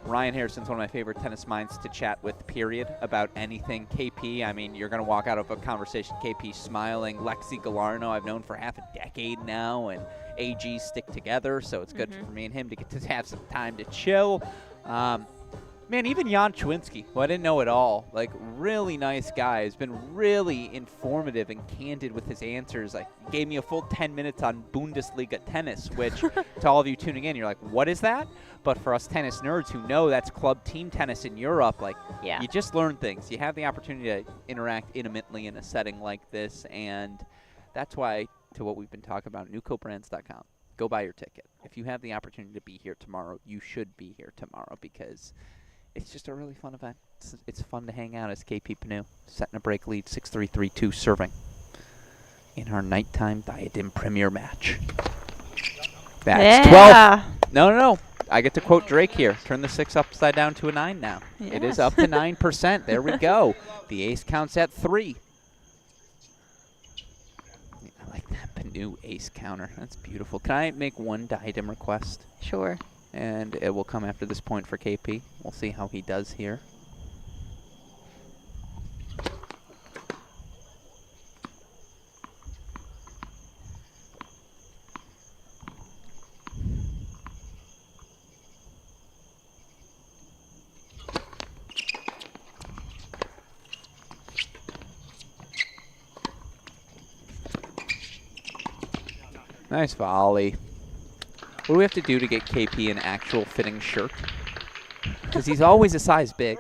Ryan Harrison's one of my favorite tennis minds to chat with, period, about anything KP. I mean, you're going to walk out of a conversation, KP smiling. Lexi Galarno, I've known for half a decade now, and AG stick together, so it's good for me and him to get to have some time to chill. Man, even Jan Chwinski, who I didn't know at all, like, really nice guy, has been really informative and candid with his answers. Like, gave me a full 10 minutes on Bundesliga tennis, which, to all of you tuning in, you're like, what is that? But for us tennis nerds who know that's club team tennis in Europe, like, Yeah. you just learn things. You have the opportunity to interact intimately in a setting like this, and that's why, to what we've been talking about, newcobrands.com. Go buy your ticket. If you have the opportunity to be here tomorrow, you should be here tomorrow because it's just a really fun event. It's fun to hang out as KP Panu, setting a break lead, 6-3, 3-2, serving in our nighttime Diadem Premier match. That's 12. No. I get to quote Drake here. Turn the 6 upside down to a 9 now. Yes. It is up to 9%. There we go. The ace counts at 3. I like that Panu ace counter. That's beautiful. Can I make one Diadem request? Sure. And it will come after this point for KP. We'll see how he does here. Nice volley. What do we have to do to get KP an actual fitting shirt? Because he's always a size big.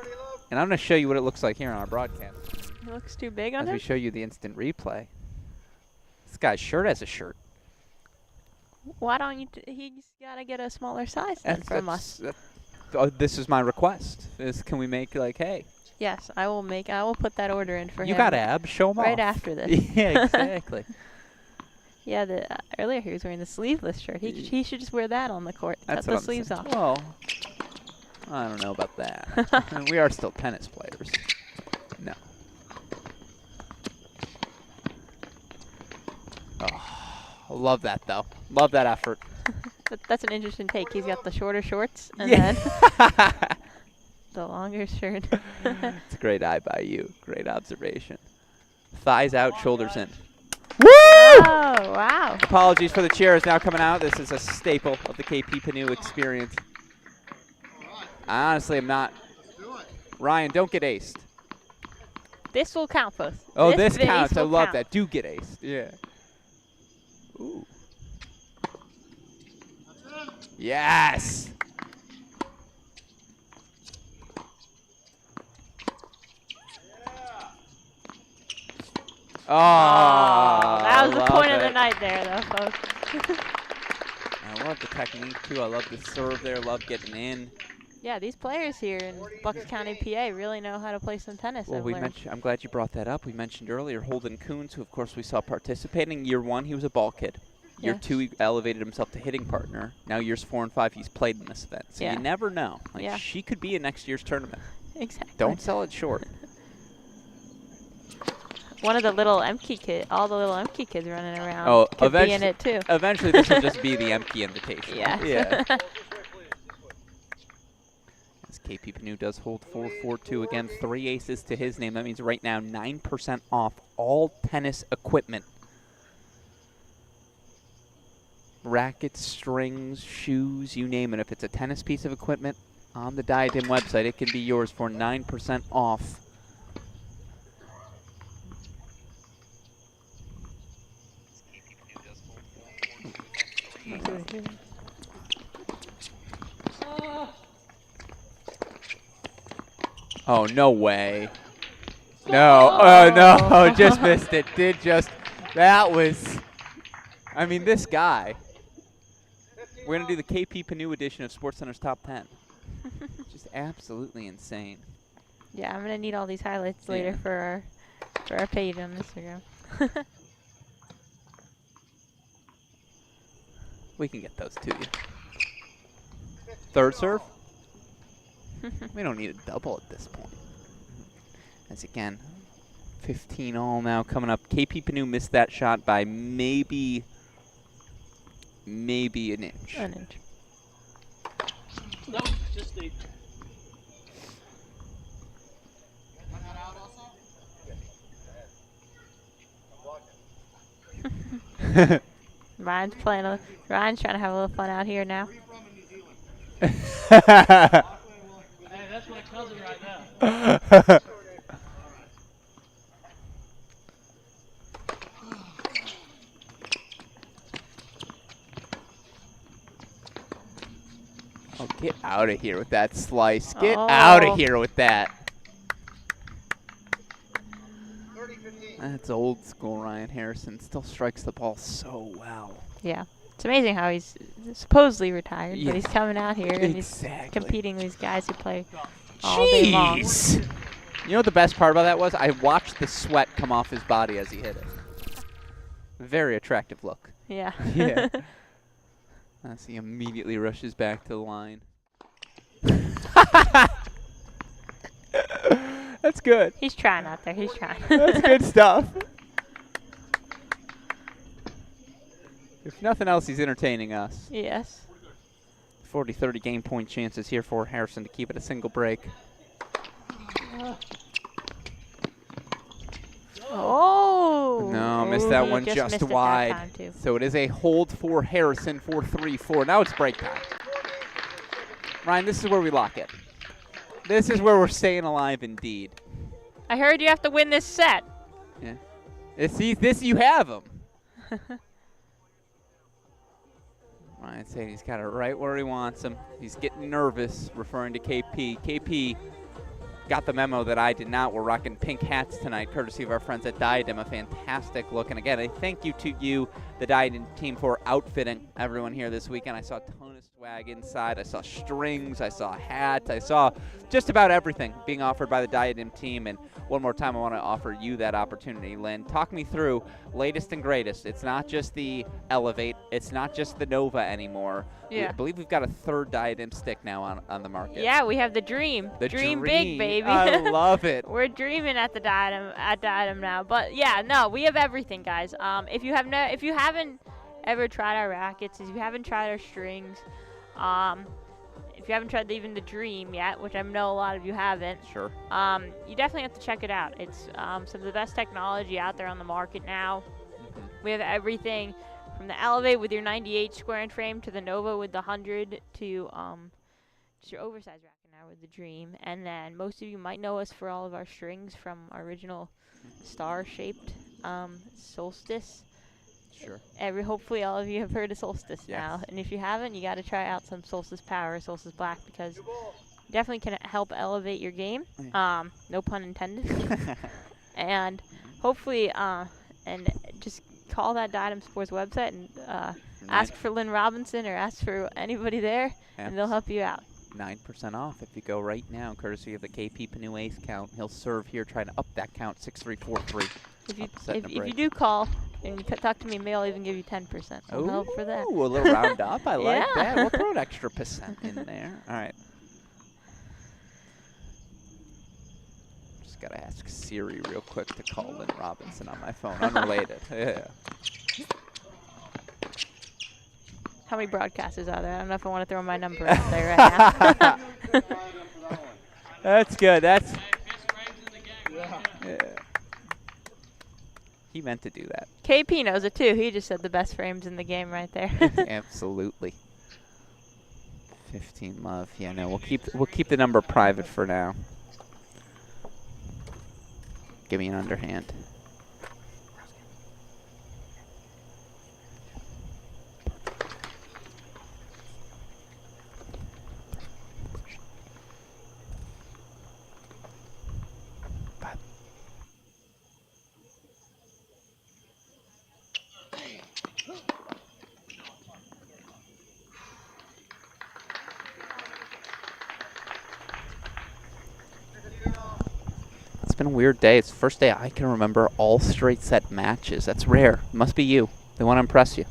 And I'm going to show you what it looks like here on our broadcast. It looks too big on As him. we show you the instant replay. This guy's shirt has a shirt. Why don't you? He's gotta get a smaller size then from us. This is my request. Can we make like, hey. Yes, I will put that order in for him. You got abs, show them off. Right after this. Yeah, exactly. Yeah, earlier he was wearing the sleeveless shirt. He should just wear that on the court. That's Cut what the sleeves saying. off. Well, I don't know about that. I mean, we are still tennis players. No. Oh, love that, though. Love that effort. That's an interesting take. He's got the shorter shorts and Yeah. then the longer shirt. It's a great eye by you. Great observation. Thighs out, shoulders in. Oh, wow. Apologies for the chairs now coming out. This is a staple of the KP Panu experience. I honestly am not. Ryan, don't get aced. This will count, folks. Oh, this base counts. I will love count. that. Do get aced. Yeah. Ooh. Yes. Oh, that was the point of it. the night there, though, folks. I love the technique, too. I love the serve there. Love getting in. Yeah, these players here in Bucks County, PA really know how to play some tennis. Well, I've learned. I'm glad you brought that up. We mentioned earlier Holden Coons, who of course we saw participating. Year 1, he was a ball kid. Year 2, he elevated himself to hitting partner. Now years 4 and 5, he's played in this event. So you never know. Like, she could be in next year's tournament. Exactly. Don't sell it short. One of the little Emke kids, all the little Emke kids running around could be in it too. Eventually this will just be the Emke invitation. Yeah. As KP Panu does hold 4-4-2 again, 3 aces to his name. That means right now 9% off all tennis equipment. Rackets, strings, shoes, you name it. If it's a tennis piece of equipment on the Diadem website, it can be yours for 9% off. Oh, no way. No. Oh, no. Just missed it. That was, I mean, this guy. We're going to do the KP Panu edition of SportsCenter's Top 10. Just absolutely insane. Yeah, I'm going to need all these highlights later for our page on Instagram. We can get those to you. Third serve? We don't need a double at this point. As again, 15 all now coming up. KP Panu missed that shot by maybe an inch. An inch. No, just deep. Ryan's trying to have a little fun out here now. Hey, that's my cousin right now. Oh, get out of here with that slice. Get out of here with that. That's old school Ryan Harrison. Still strikes the ball so well. Yeah. It's amazing how he's supposedly retired, but he's coming out here and he's competing with these guys who play all day long. You know what the best part about that was? I watched the sweat come off his body as he hit it. Very attractive look. Yeah. Yeah. As he immediately rushes back to the line. That's good. He's trying out there. He's trying. That's good stuff. If nothing else, he's entertaining us. Yes. 40-30 game point chances here for Harrison to keep it a single break. Oh. No, missed that one just wide. So it is a hold for Harrison for 3-4. Now it's break time. Ryan, this is where we lock it. This is where we're staying alive indeed. I heard you have to win this set. Yeah. This you have him. Ryan saying he's got it right where he wants him. He's getting nervous, referring to KP. KP got the memo that I did not. We're rocking pink hats tonight, courtesy of our friends at Diadem. A fantastic look. And again, a thank you to you, the Diadem team, for outfitting everyone here this weekend. I saw a ton of swag inside. I saw strings. I saw hats. I saw just about everything being offered by the Diadem team. And one more time, I want to offer you that opportunity. Lynn, talk me through latest and greatest. It's not just the Elevate. It's not just the Nova anymore. Yeah. I believe we've got a third Diadem stick now on the market. Yeah, we have the Dream. The Dream big, baby. I love it. We're dreaming at the Diadem now. But yeah, no, we have everything, guys. If you haven't ever tried our rackets, if you haven't tried our strings, if you haven't tried even the Dream yet, which I know a lot of you haven't, sure. You definitely have to check it out. It's some of the best technology out there on the market now. Mm-hmm. We have everything from the Elevate with your 98 square inch frame to the Nova with the 100 to just your oversized racket now with the Dream. And then most of you might know us for all of our strings from our original star-shaped Solstice. Sure. Hopefully all of you have heard of Solstice now. And if you haven't, you got to try out some Solstice Power, Solstice Black, because definitely can help elevate your game. No pun intended. And hopefully, and just call that Diadem Sports website and ask for Lynn Robinson or ask for anybody there, and they'll help you out. 9% off if you go right now, courtesy of the KP Panu Ace count. He'll serve here, trying to up that count, 6-3-4-3. If you do call and you talk to me, maybe I'll even give you 10%. I'll help for that. Ooh, a little round up. I like Yeah. that. We'll throw an extra percent in there. All right. Just got to ask Siri real quick to call Lynn Robinson on my phone. Unrelated. Yeah. How many broadcasters are there? I don't know if I want to throw my number out there right now. That's good. That's. Yeah. He meant to do that. KP knows it too. He just said the best frames in the game right there. Absolutely. 15 love. Yeah, no, we'll keep the number private for now. Give me an underhand. It's been a weird day. It's the first day I can remember all straight set matches. That's rare. Must be you. They want to impress you.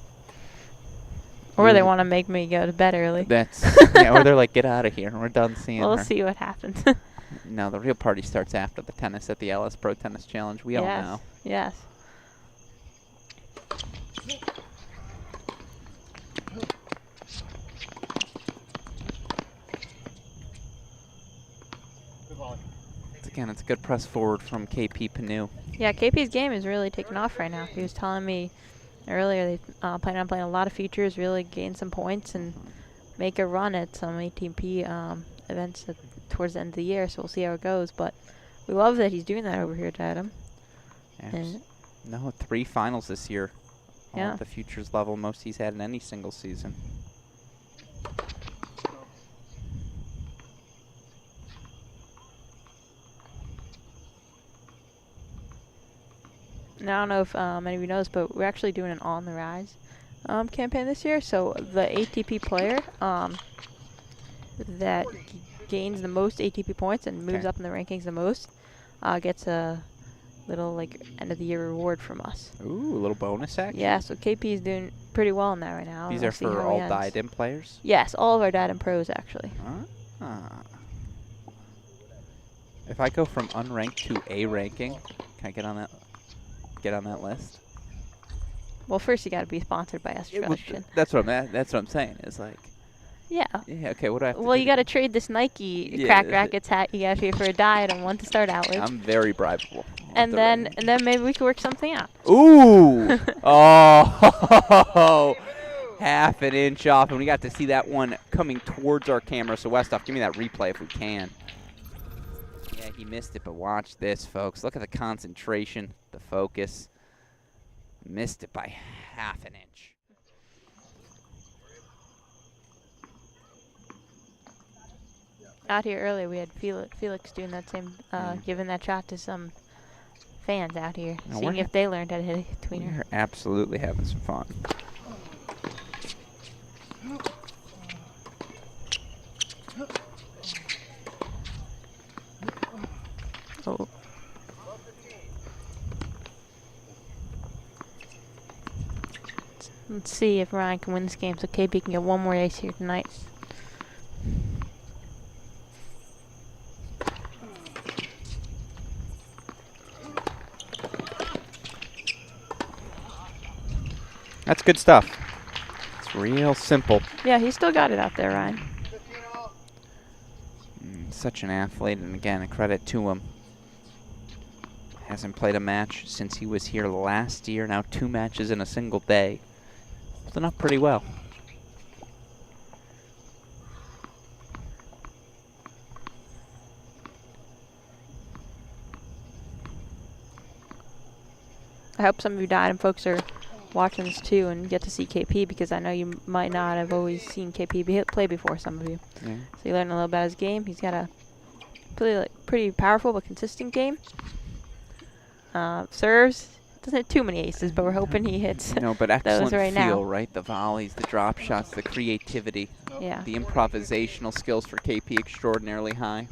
Or they want to make me go to bed early. That's yeah, or they're like, get out of here. We're done seeing her. We'll see what happens. No, the real party starts after the tennis at the Ellesse Pro Tennis Challenge. We all know. Yes. Again, it's a good press forward from KP Panu. Yeah, KP's game is really taking off right now. He was telling me earlier they plan on playing a lot of features, really gain some points, and make a run at some ATP events towards the end of the year. So we'll see how it goes. But we love that he's doing that over here, Diadem. No, 3 finals this year. All Yeah. at the futures level, most he's had in any single season. Now, I don't know if many of you knows, but we're actually doing an On the Rise campaign this year. So the ATP player that gains the most ATP points and moves up in the rankings the most gets a little like end of the year reward from us. Ooh, a little bonus action. Yeah, so KP is doing pretty well in that right now. These We'll are see for how he all ends. Diadem players? Yes, all of our Diadem pros actually. If I go from unranked to A ranking, can I get on that list? Well, first you got to be sponsored by us. That's what I'm saying. It's like. Yeah. Yeah. Okay. What do I have to Well, do? you got to trade this Nike Crack Rackets hat you got here for a Diadem one to start out with. I'm very bribable. And then maybe we could work something out. Ooh! Oh! Half an inch off, and we got to see that one coming towards our camera. So Westoff, give me that replay if we can. Yeah, he missed it, but watch this, folks. Look at the concentration, the focus. Missed it by half an inch. Out here earlier, we had Felix doing that same, giving that shot to some fans out here, seeing if they learned how to hit a tweener. We're absolutely having some fun. Oh. Let's see if Ryan can win this game so KB can get one more ace here tonight. That's good stuff. It's real simple. Yeah, he still got it out there, Ryan. Such an athlete, and again, a credit to him. Hasn't played a match since he was here last year. Now 2 matches in a single day. Holding up pretty well. I hope some of you Diadem folks are watching this too and get to see KP, because I know you might not have always seen KP play before, some of you. Yeah. So you learn a little about his game. He's got a pretty powerful but consistent game. Serves, doesn't hit too many aces, but we're hoping he hits but excellent those right feel, now. right? The volleys, the drop shots, the creativity. Yeah. The improvisational skills for KP extraordinarily high.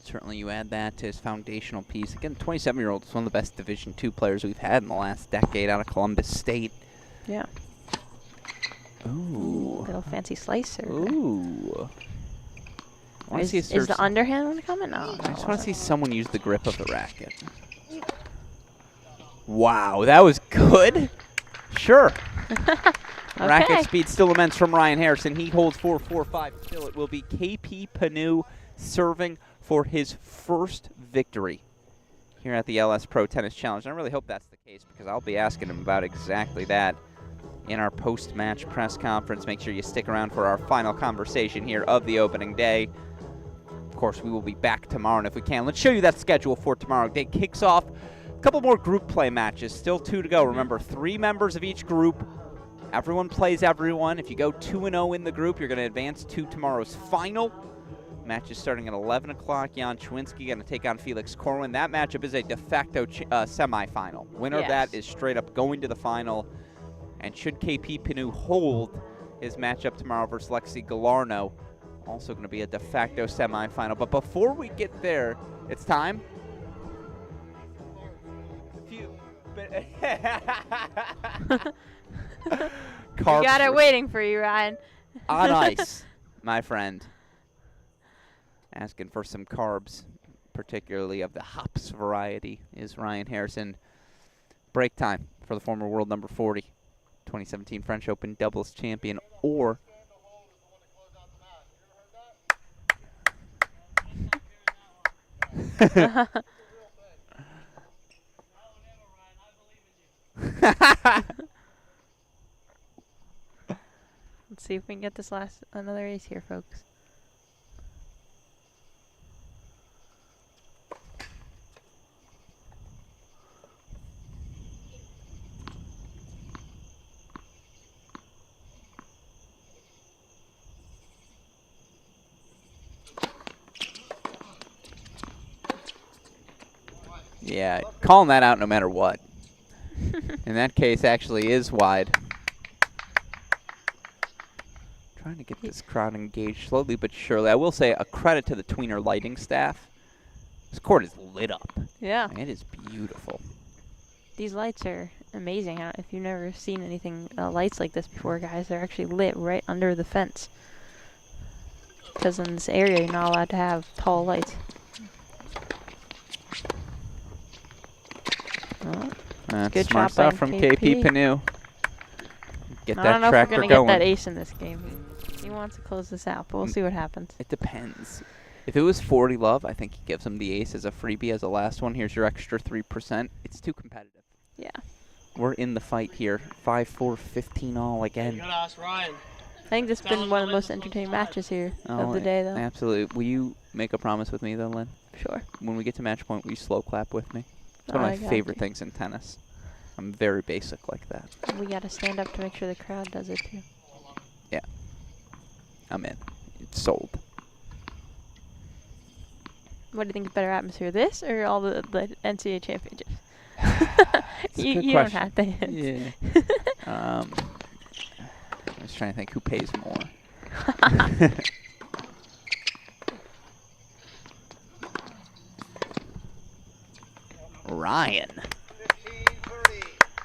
Certainly you add that to his foundational piece. Again, 27-year-old is one of the best Division II players we've had in the last decade out of Columbus State. Yeah. Ooh. Little fancy slicer. Ooh. Is the underhand one coming? No. I just want to see someone use the grip of the racket. Wow, that was good. Sure. Okay. Racket speed still immense from Ryan Harrison. He holds 4-4-5 still. It will be KP Panu serving for his first victory here at the Ellesse Pro Tennis Challenge. And I really hope that's the case because I'll be asking him about exactly that in our post-match press conference. Make sure you stick around for our final conversation here of the opening day. Of course, we will be back tomorrow, and if we can, let's show you that schedule for tomorrow. Day kicks off a couple more group play matches. Still 2 to go. Remember, 3 members of each group. Everyone plays everyone. If you go 2-0 in the group, you're going to advance to tomorrow's final. Match is starting at 11 o'clock. Jan Chwinski going to take on Felix Corwin. That matchup is a de facto semifinal. Winner of that is straight up going to the final. And should KP Panu hold his matchup tomorrow versus Lexi Galarno, also going to be a de facto semifinal. But before we get there, it's time. You got it waiting for you, Ryan. On ice, my friend. Asking for some carbs, particularly of the hops variety, is Ryan Harrison. Break time for the former world number 40, 2017 French Open doubles champion, or Let's see if we can get this another ace here, folks. yeah, calling that out no matter what. In that case, actually is wide. Trying to get this crowd engaged slowly but surely. I will say a credit to the tweener lighting staff. This court is lit up. Yeah. It is beautiful. These lights are amazing. If you've never seen anything lights like this before, guys, they're actually lit right under the fence. Because in this area, you're not allowed to have tall lights. Oh, That's good smart shot by stuff from KP Panu. Get I that don't know if tracker we're going going. to get that ace in this game. He wants to close this out, but we'll see what happens. It depends. If it was 40 love, I think he gives him the ace as a freebie as a last one. Here's your extra 3%. It's too competitive. Yeah. We're in the fight here. 5-4, 15 all again. You gotta ask Ryan. I think this has been one of the most entertaining matches here of the day, though. Absolutely. Will you make a promise with me, though, Lynn? Sure. When we get to match point, will you slow clap with me? It's Oh, one I of my got favorite you. things in tennis. I'm very basic like that. We got to stand up to make sure the crowd does it, too. Yeah. I'm in. It's sold. What do you think is better atmosphere, this or all the NCAA championships? You don't have to answer. Yeah. I was trying to think who pays more. Ryan.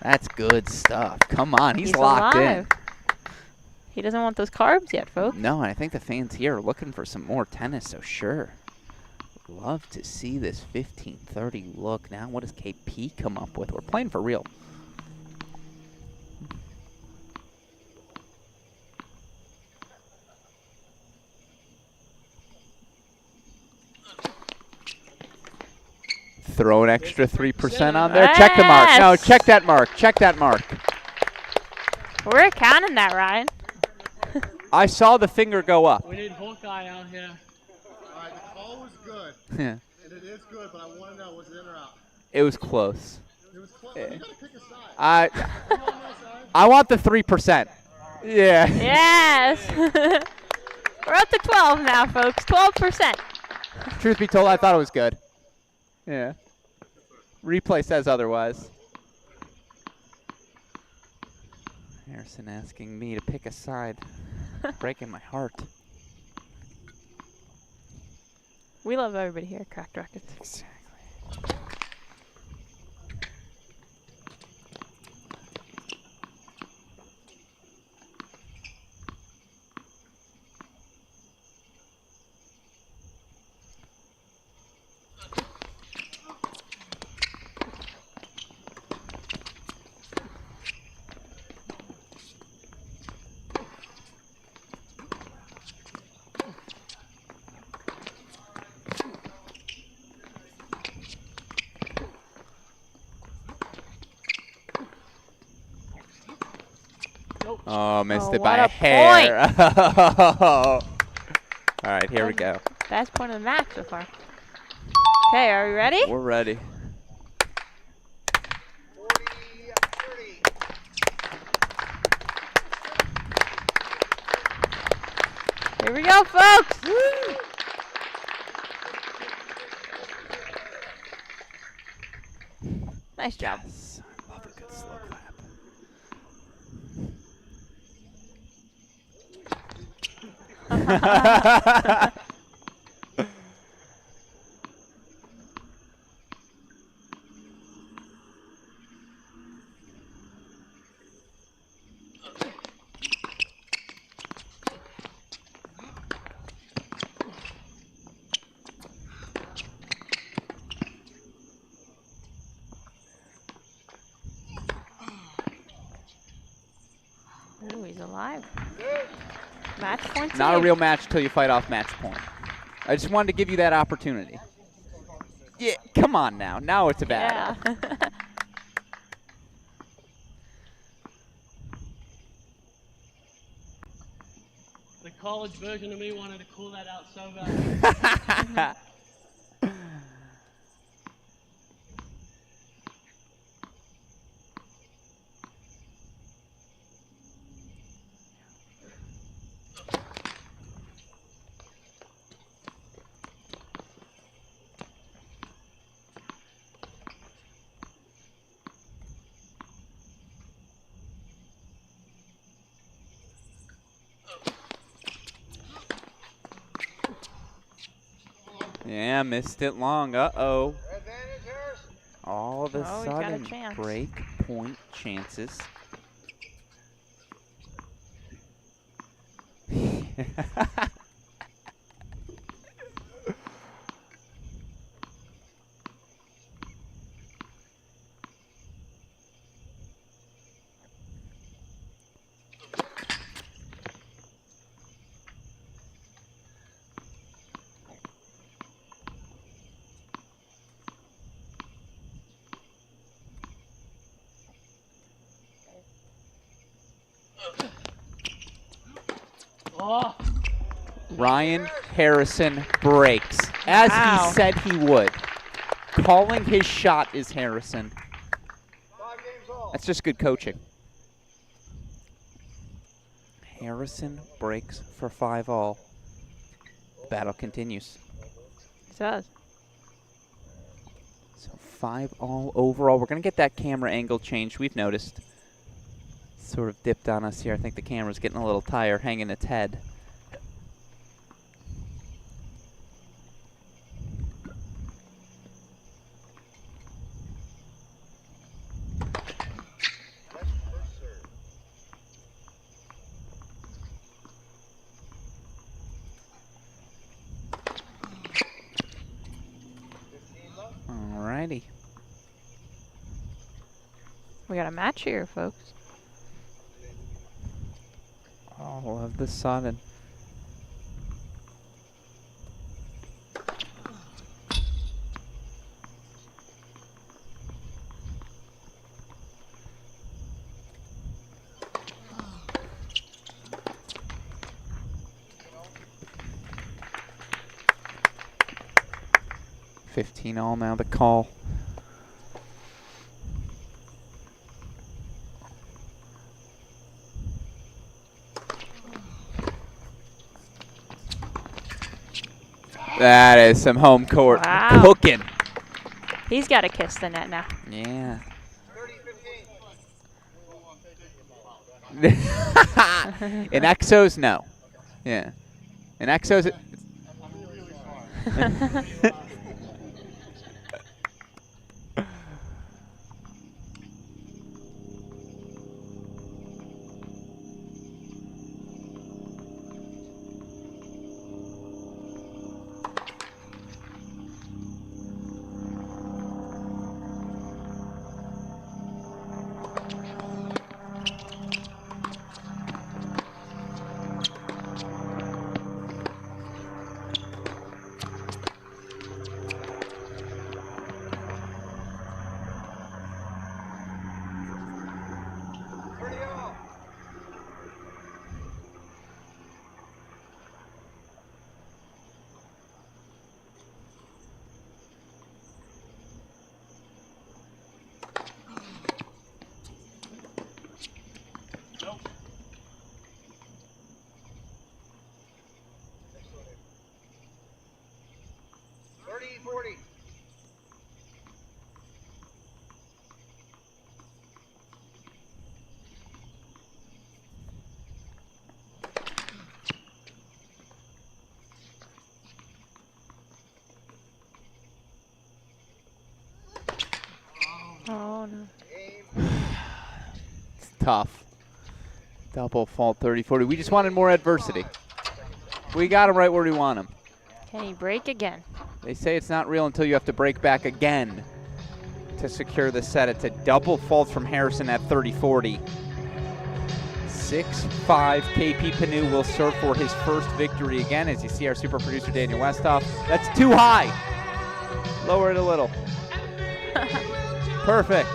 That's good stuff. Come on, he's locked alive. He doesn't want those carbs yet, folks. in. No, and I think the fans here are looking for some more tennis, so sure. Love to see this 15-30 look. Now what does KP come up with? We're playing for real. Throw an extra 3% on there. Check the mark. No, check that mark. Check that mark. We're counting that, Ryan. I saw the finger go up. We need Hawkeye out here. All right, the call was good. Yeah. And it is good, but I want to know, was it in or out? It was close. It was close. You got to pick a side. I want the 3%. Yeah. Yes. We're up to 12 now, folks. 12%. Truth be told, I thought it was good. Yeah. Replay says otherwise. Harrison asking me to pick a side. Breaking my heart. We love everybody here at Cracked Rackets. Exactly. Oh, missed it by what a a hair. All right, here we go. Best point of the match so far. Okay, are we ready? We're ready. 40-30. Here we go, folks. Nice job. Yes, I love a good slow clap. Ooh, he's alive. Match point. Not a real match till you fight off match point. I just wanted to give you that opportunity. Yeah, come on now. Now it's a battle. Yeah. The college version of me wanted to call that out so bad. Yeah, missed it long. Uh-oh. Advantage, Harrison. All of a Oh, he's got a sudden, chance. break point chances. Oh, Ryan Harrison breaks, as Wow. he said he would. Calling his shot is Harrison. 5 games all. That's just good coaching. Harrison breaks for 5-all. Battle continues. It does. So 5-all overall. We're going to get that camera angle changed. We've noticed. Sort of dipped on us here. I think the camera's getting a little tired, hanging its head. That's first serve. Alrighty. We got a match here, folks. All of the sudden. $15-all now the call. That is some home court Wow. cooking. He's got to kiss the net now. Yeah. 30-15. In Exos, no. Yeah. And Exo's. Oh no. It's tough. Double fault 30-40. We just wanted more adversity. We got him right where we want him. Can he break again? They say it's not real until you have to break back again to secure the set. It's a double fault from Harrison at 30-40. 6-5. KP Panu will serve for his first victory again. As you see our super producer Daniel Westhoff. That's too high. Lower it a little. Perfect.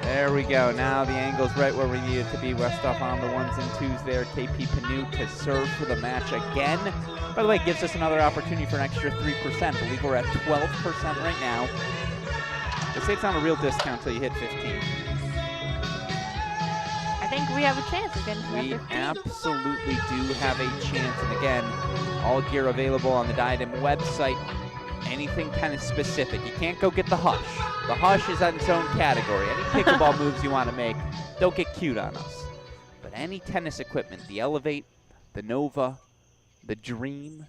There we go. Now the angle's right where we need it to be. Westhoff on the 1s and 2s there. KP Panu to serve for the match again. By the way, it gives us another opportunity for an extra 3%. I believe we're at 12% right now. They say it's not a real discount until you hit 15. I think we have a chance of getting to that We 15. absolutely do have a chance. And again, all gear available on the Diadem website. Anything tennis specific. You can't go get the Hush. The Hush is in its own category. Any pickleball moves you want to make, don't get cute on us. But any tennis equipment, the Elevate, the Nova, the Dream,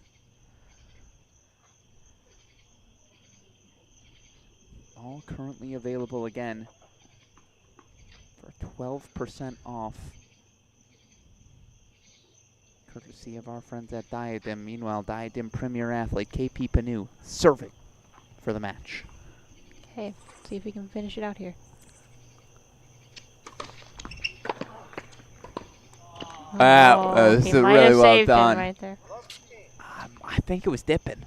all currently available again for 12% off. Courtesy of our friends at Diadem. Meanwhile, Diadem Premier Athlete KP Panu serving for the match. Okay, see if we can finish it out here. This he is might really have well saved him done. right there. I think it was dipping.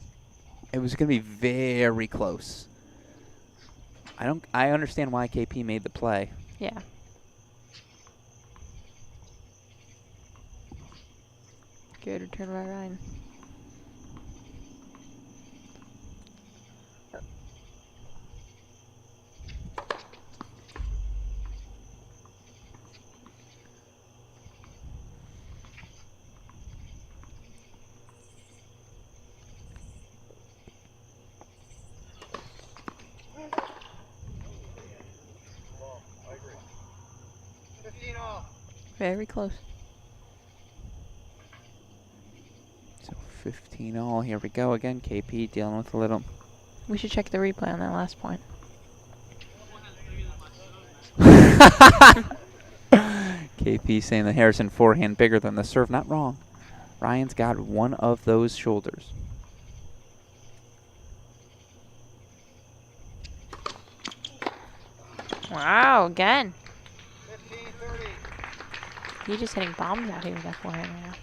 It was going to be very close. I understand why KP made the play. Yeah. Good return by Ryan. Very close. So 15 all. Here we go again. KP dealing with a little. We should check the replay on that last point. KP saying the Harrison forehand bigger than the serve. Not wrong. Ryan's got one of those shoulders. Wow, again. He's just hitting bombs out here with that forehand right now.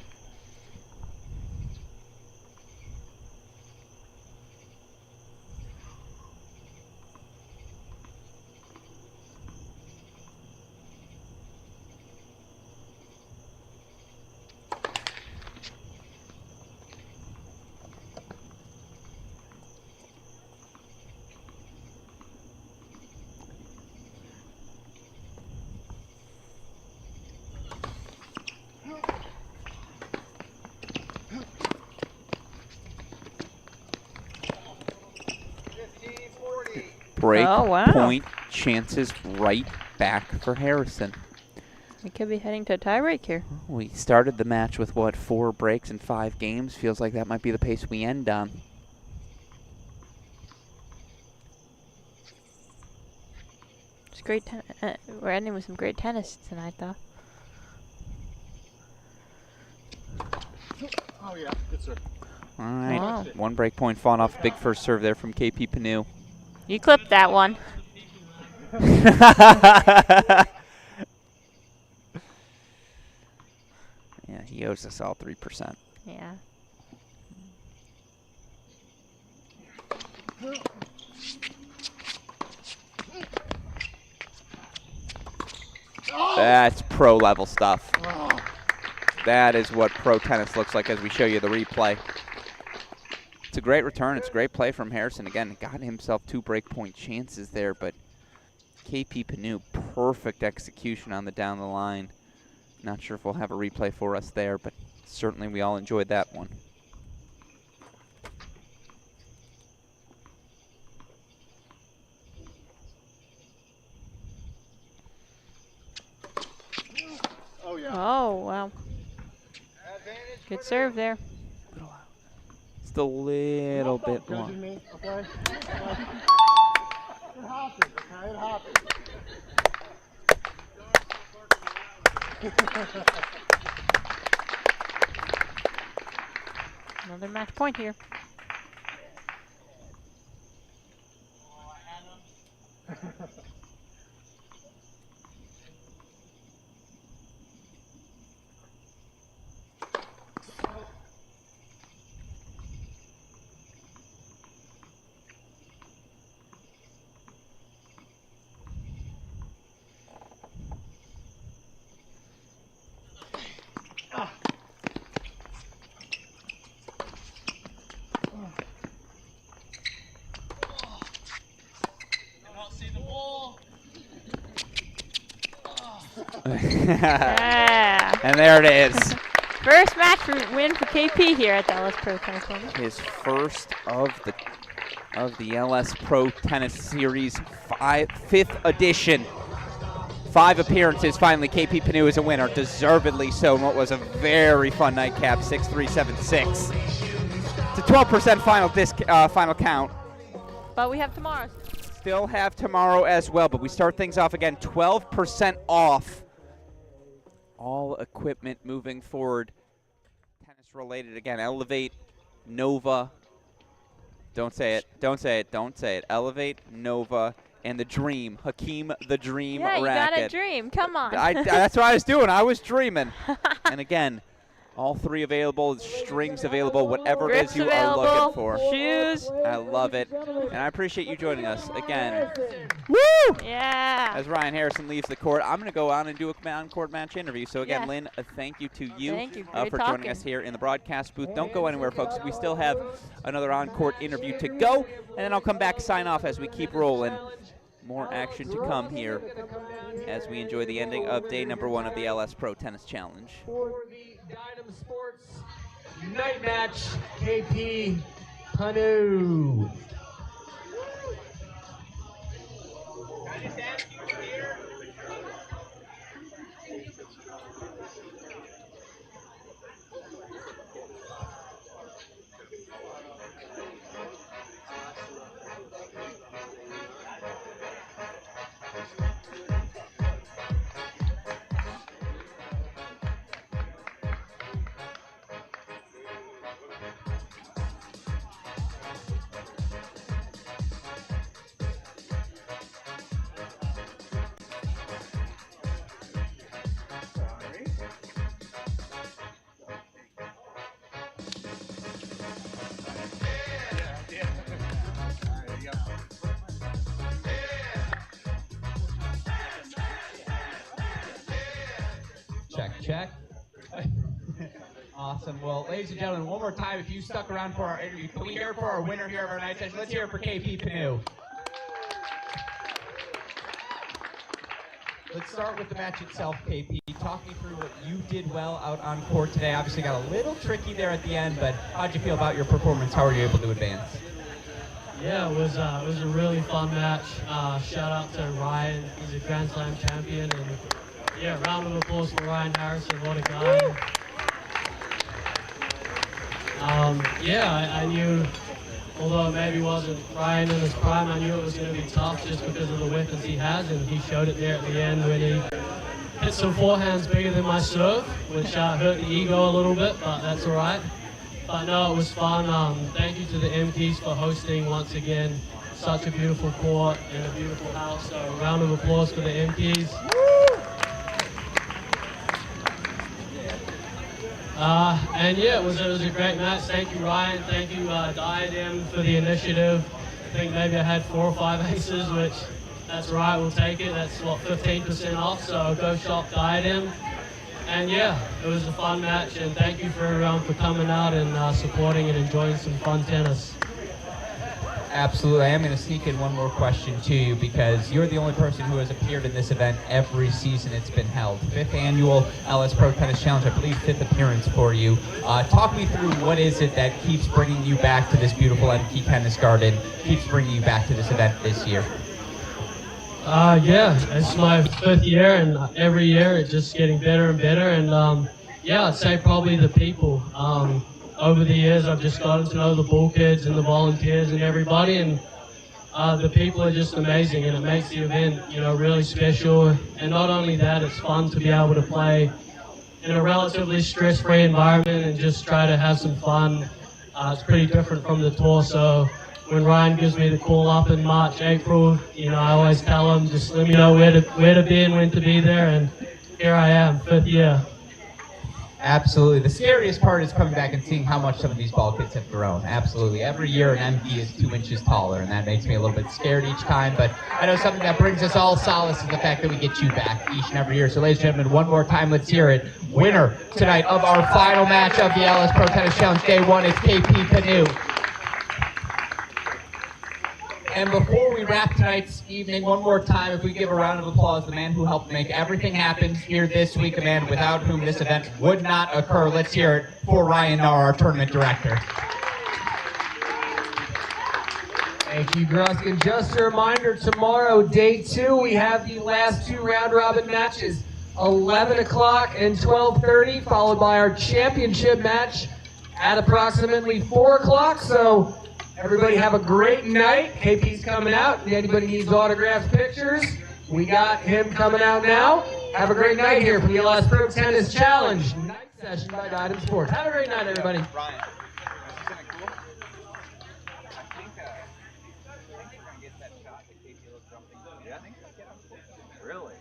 Break Oh, wow. point chances right back for Harrison. We could be heading to a tie break here. We started the match with, what, 4 breaks in 5 games? Feels like that might be the pace we end on. It's great. We're ending with some great tennis tonight, though. Oh, yeah. Good serve. All right. Wow. 1 break point falling off a big first serve there from KP Panu. You clipped that one. Yeah, he owes us all 3%. Yeah. That's pro level stuff. That is what pro tennis looks like as we show you the replay. It's a great return. It's a great play from Harrison. Again, got himself 2 break point chances there, but KP Panu, perfect execution on the down the line. Not sure if we'll have a replay for us there, but certainly we all enjoyed that one. Oh, yeah. Oh, wow. Good serve there. Just a little bit Good long. to me, okay? It happens, okay? It happens. Another match point here. Yeah. And there it is. First match win for KP here at the Ellesse Pro Tennis Tournament. His first of the Ellesse Pro Tennis Series 5th edition. 5 appearances. Finally, KP Panu is a winner, deservedly so, in what was a very fun nightcap. 6-3, 7-6. It's a 12% final count. But we have tomorrow. Still have tomorrow as well, but we start things off again. 12% off. All equipment moving forward. Tennis related again. Elevate, Nova. Don't say it. Don't say it. Don't say it. Elevate, Nova, and the Dream. Hakeem the Dream Yeah, you racket. got a dream. Come on. That's what I was doing. I was dreaming. And again, all 3 available, strings available, whatever it is you are looking for. Shoes. I love it. And I appreciate you joining us again. Woo! Yeah. As Ryan Harrison leaves the court, I'm going to go on and do a on-court match interview. So again, Yes. Lynn, thank you to you, Thank you. for Great joining us here in the broadcast booth. Don't go anywhere, folks. We still have another on-court interview to go, and then I'll come back, sign off as we keep rolling. More action to come here as we enjoy the ending of day number 1 of the Ellesse Pro Tennis Challenge. For the Diadem Sports night match, KP Panu. Check. Awesome. Well, ladies and gentlemen, one more time, if you stuck around for our interview, can we hear it for our winner here of our night session? Let's hear it for KP Panu. Let's start with the match itself, KP. Talk me through what you did well out on court today. Obviously got a little tricky there at the end, but how'd you feel about your performance? How were you able to advance? Yeah, it was a really fun match. Shout out to Ryan. He's a Grand Slam champion, and Yeah, round of applause for Ryan Harrison. What a guy. I knew, although it maybe wasn't Ryan in his prime, I knew it was going to be tough just because of the weapons he has, and he showed it there at the end when he hit some forehands bigger than my serve, which hurt the ego a little bit, but that's all right. But no, it was fun. Thank you to the MPs for hosting once again. Such a beautiful court and a beautiful house, so a round of applause for the MPs. It was a great match. Thank you, Ryan. Thank you, Diadem, for the initiative. I think maybe I had 4 or 5 aces, which that's right, we'll take it. That's what, 15% off, so go shop Diadem. And it was a fun match, and thank you for everyone for coming out and supporting and enjoying some fun tennis. Absolutely. I am going to sneak in one more question to you because you're the only person who has appeared in this event every season it's been held. 5th annual Ellesse Pro Tennis Challenge, I believe 5th appearance for you. Talk me through what is it that keeps bringing you back to this beautiful empty tennis garden, keeps bringing you back to this event this year? It's my 5th year, and every year it's just getting better and better. And I'd say probably the people. Over the years, I've just gotten to know the ball kids and the volunteers and everybody, and the people are just amazing, and it makes the event, really special. And not only that, it's fun to be able to play in a relatively stress-free environment and just try to have some fun. It's pretty different from the tour, so when Ryan gives me the call up in March, April, I always tell him, just let me know where to be and when to be there, and here I am, 5th year. Absolutely. The scariest part is coming back and seeing how much some of these ball kids have grown. Absolutely. Every year an MP is 2 inches taller, and that makes me a little bit scared each time, but I know something that brings us all solace is the fact that we get you back each and every year. So ladies and gentlemen, one more time, let's hear it. Winner tonight of our final match of the Ellesse Pro Tennis Challenge Day 1 is KP Canoe. And before we wrap tonight's evening, one more time, if we give a round of applause, the man who helped make everything happen here this week, a man without whom this event would not occur. Let's hear it for Ryan Nahr, our tournament director. Thank you, Grusk. And just a reminder, tomorrow, day 2, we have the last 2 round-robin matches, 11 o'clock and 12:30, followed by our championship match at approximately 4 o'clock. So everybody have a great night. KP's coming out. If anybody needs autographs, pictures, we got him coming out now. Have a great night here for the Ellesse Pro Tennis Challenge Night Session by Diadem Sports. Have a great night, everybody. Ryan. Really?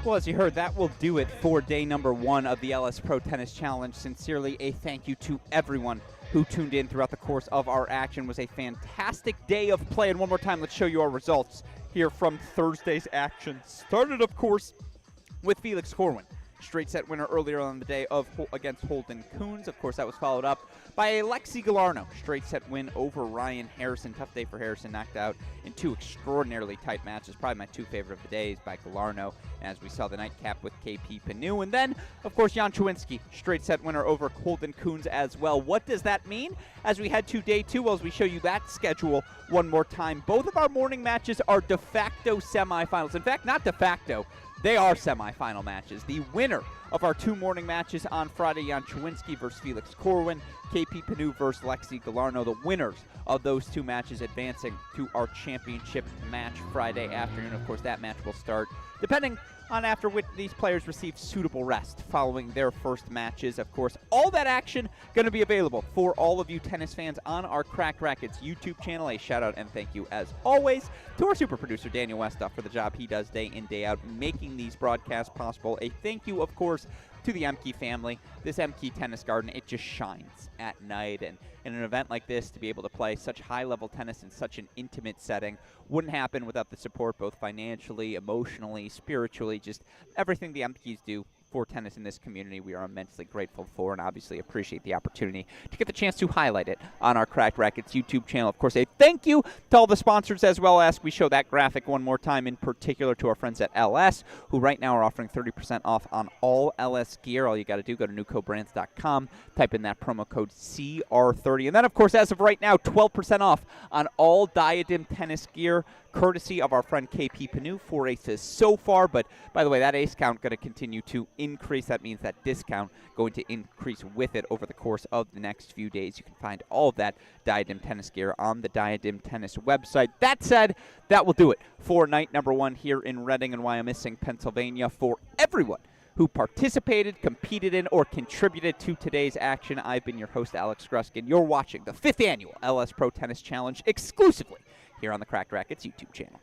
Well, as you heard, that will do it for day number 1 of the Ellesse Pro Tennis Challenge. Sincerely, a thank you to everyone who tuned in throughout the course of our action. It was a fantastic day of play. And one more time, let's show you our results here from Thursday's action. Started, of course, with Felix Corwin straight set winner earlier on the day against Holden Coons. Of course, that was followed up by Ellesse Galarneau, straight set win over Ryan Harrison. Tough day for Harrison, knocked out in 2 extraordinarily tight matches. Probably my 2 favorite of the days by Galarneau, as we saw the nightcap with KP Panu. And then, of course, Jan Chawinski, straight set winner over Holden Coons as well. What does that mean as we head to day 2? Well, as we show you that schedule one more time, both of our morning matches are de facto semifinals. In fact, not de facto. They are semifinal matches. The winner of our 2 morning matches on Friday, Jan Chawinski versus Felix Corwin, KP Panu versus Ellesse Galarneau. The winners of those 2 matches advancing to our championship match Friday afternoon. Of course, that match will start depending on after which these players receive suitable rest following their first matches. Of course, all that action going to be available for all of you tennis fans on our Cracked Racquets YouTube channel. A shout out and thank you, as always, to our super producer, Daniel Westoff, for the job he does day in, day out, making these broadcasts possible. A thank you, of course, to the Emke family. This Emke Tennis Garden, it just shines at night. And in an event like this, to be able to play such high-level tennis in such an intimate setting wouldn't happen without the support, both financially, emotionally, spiritually, just everything the Emkes do for tennis in this community. We are immensely grateful for, and obviously appreciate the opportunity to get the chance to highlight it on our Cracked Racquets YouTube channel. Of course, a thank you to all the sponsors, as well as we show that graphic one more time, in particular to our friends at Ellesse, who right now are offering 30% off on all Ellesse gear. All you got to do, go to newcobrands.com, type in that promo code CR30. And then, of course, as of right now, 12% off on all Diadem tennis gear, courtesy of our friend KP Panu. 4 aces so far, but by the way, that ace count going to continue to increase. That means that discount going to increase with it over the course of the next few days. You can find all of that Diadem tennis gear on the Diadem Tennis website. That said, that will do it for night number 1 here in Reading and Wyomissing, Pennsylvania. For everyone who participated, competed in, or contributed to today's action, I've been your host, Alex Gruskin. You're watching the 5th annual Ellesse Pro Tennis Challenge exclusively here on the Cracked Racquets YouTube channel.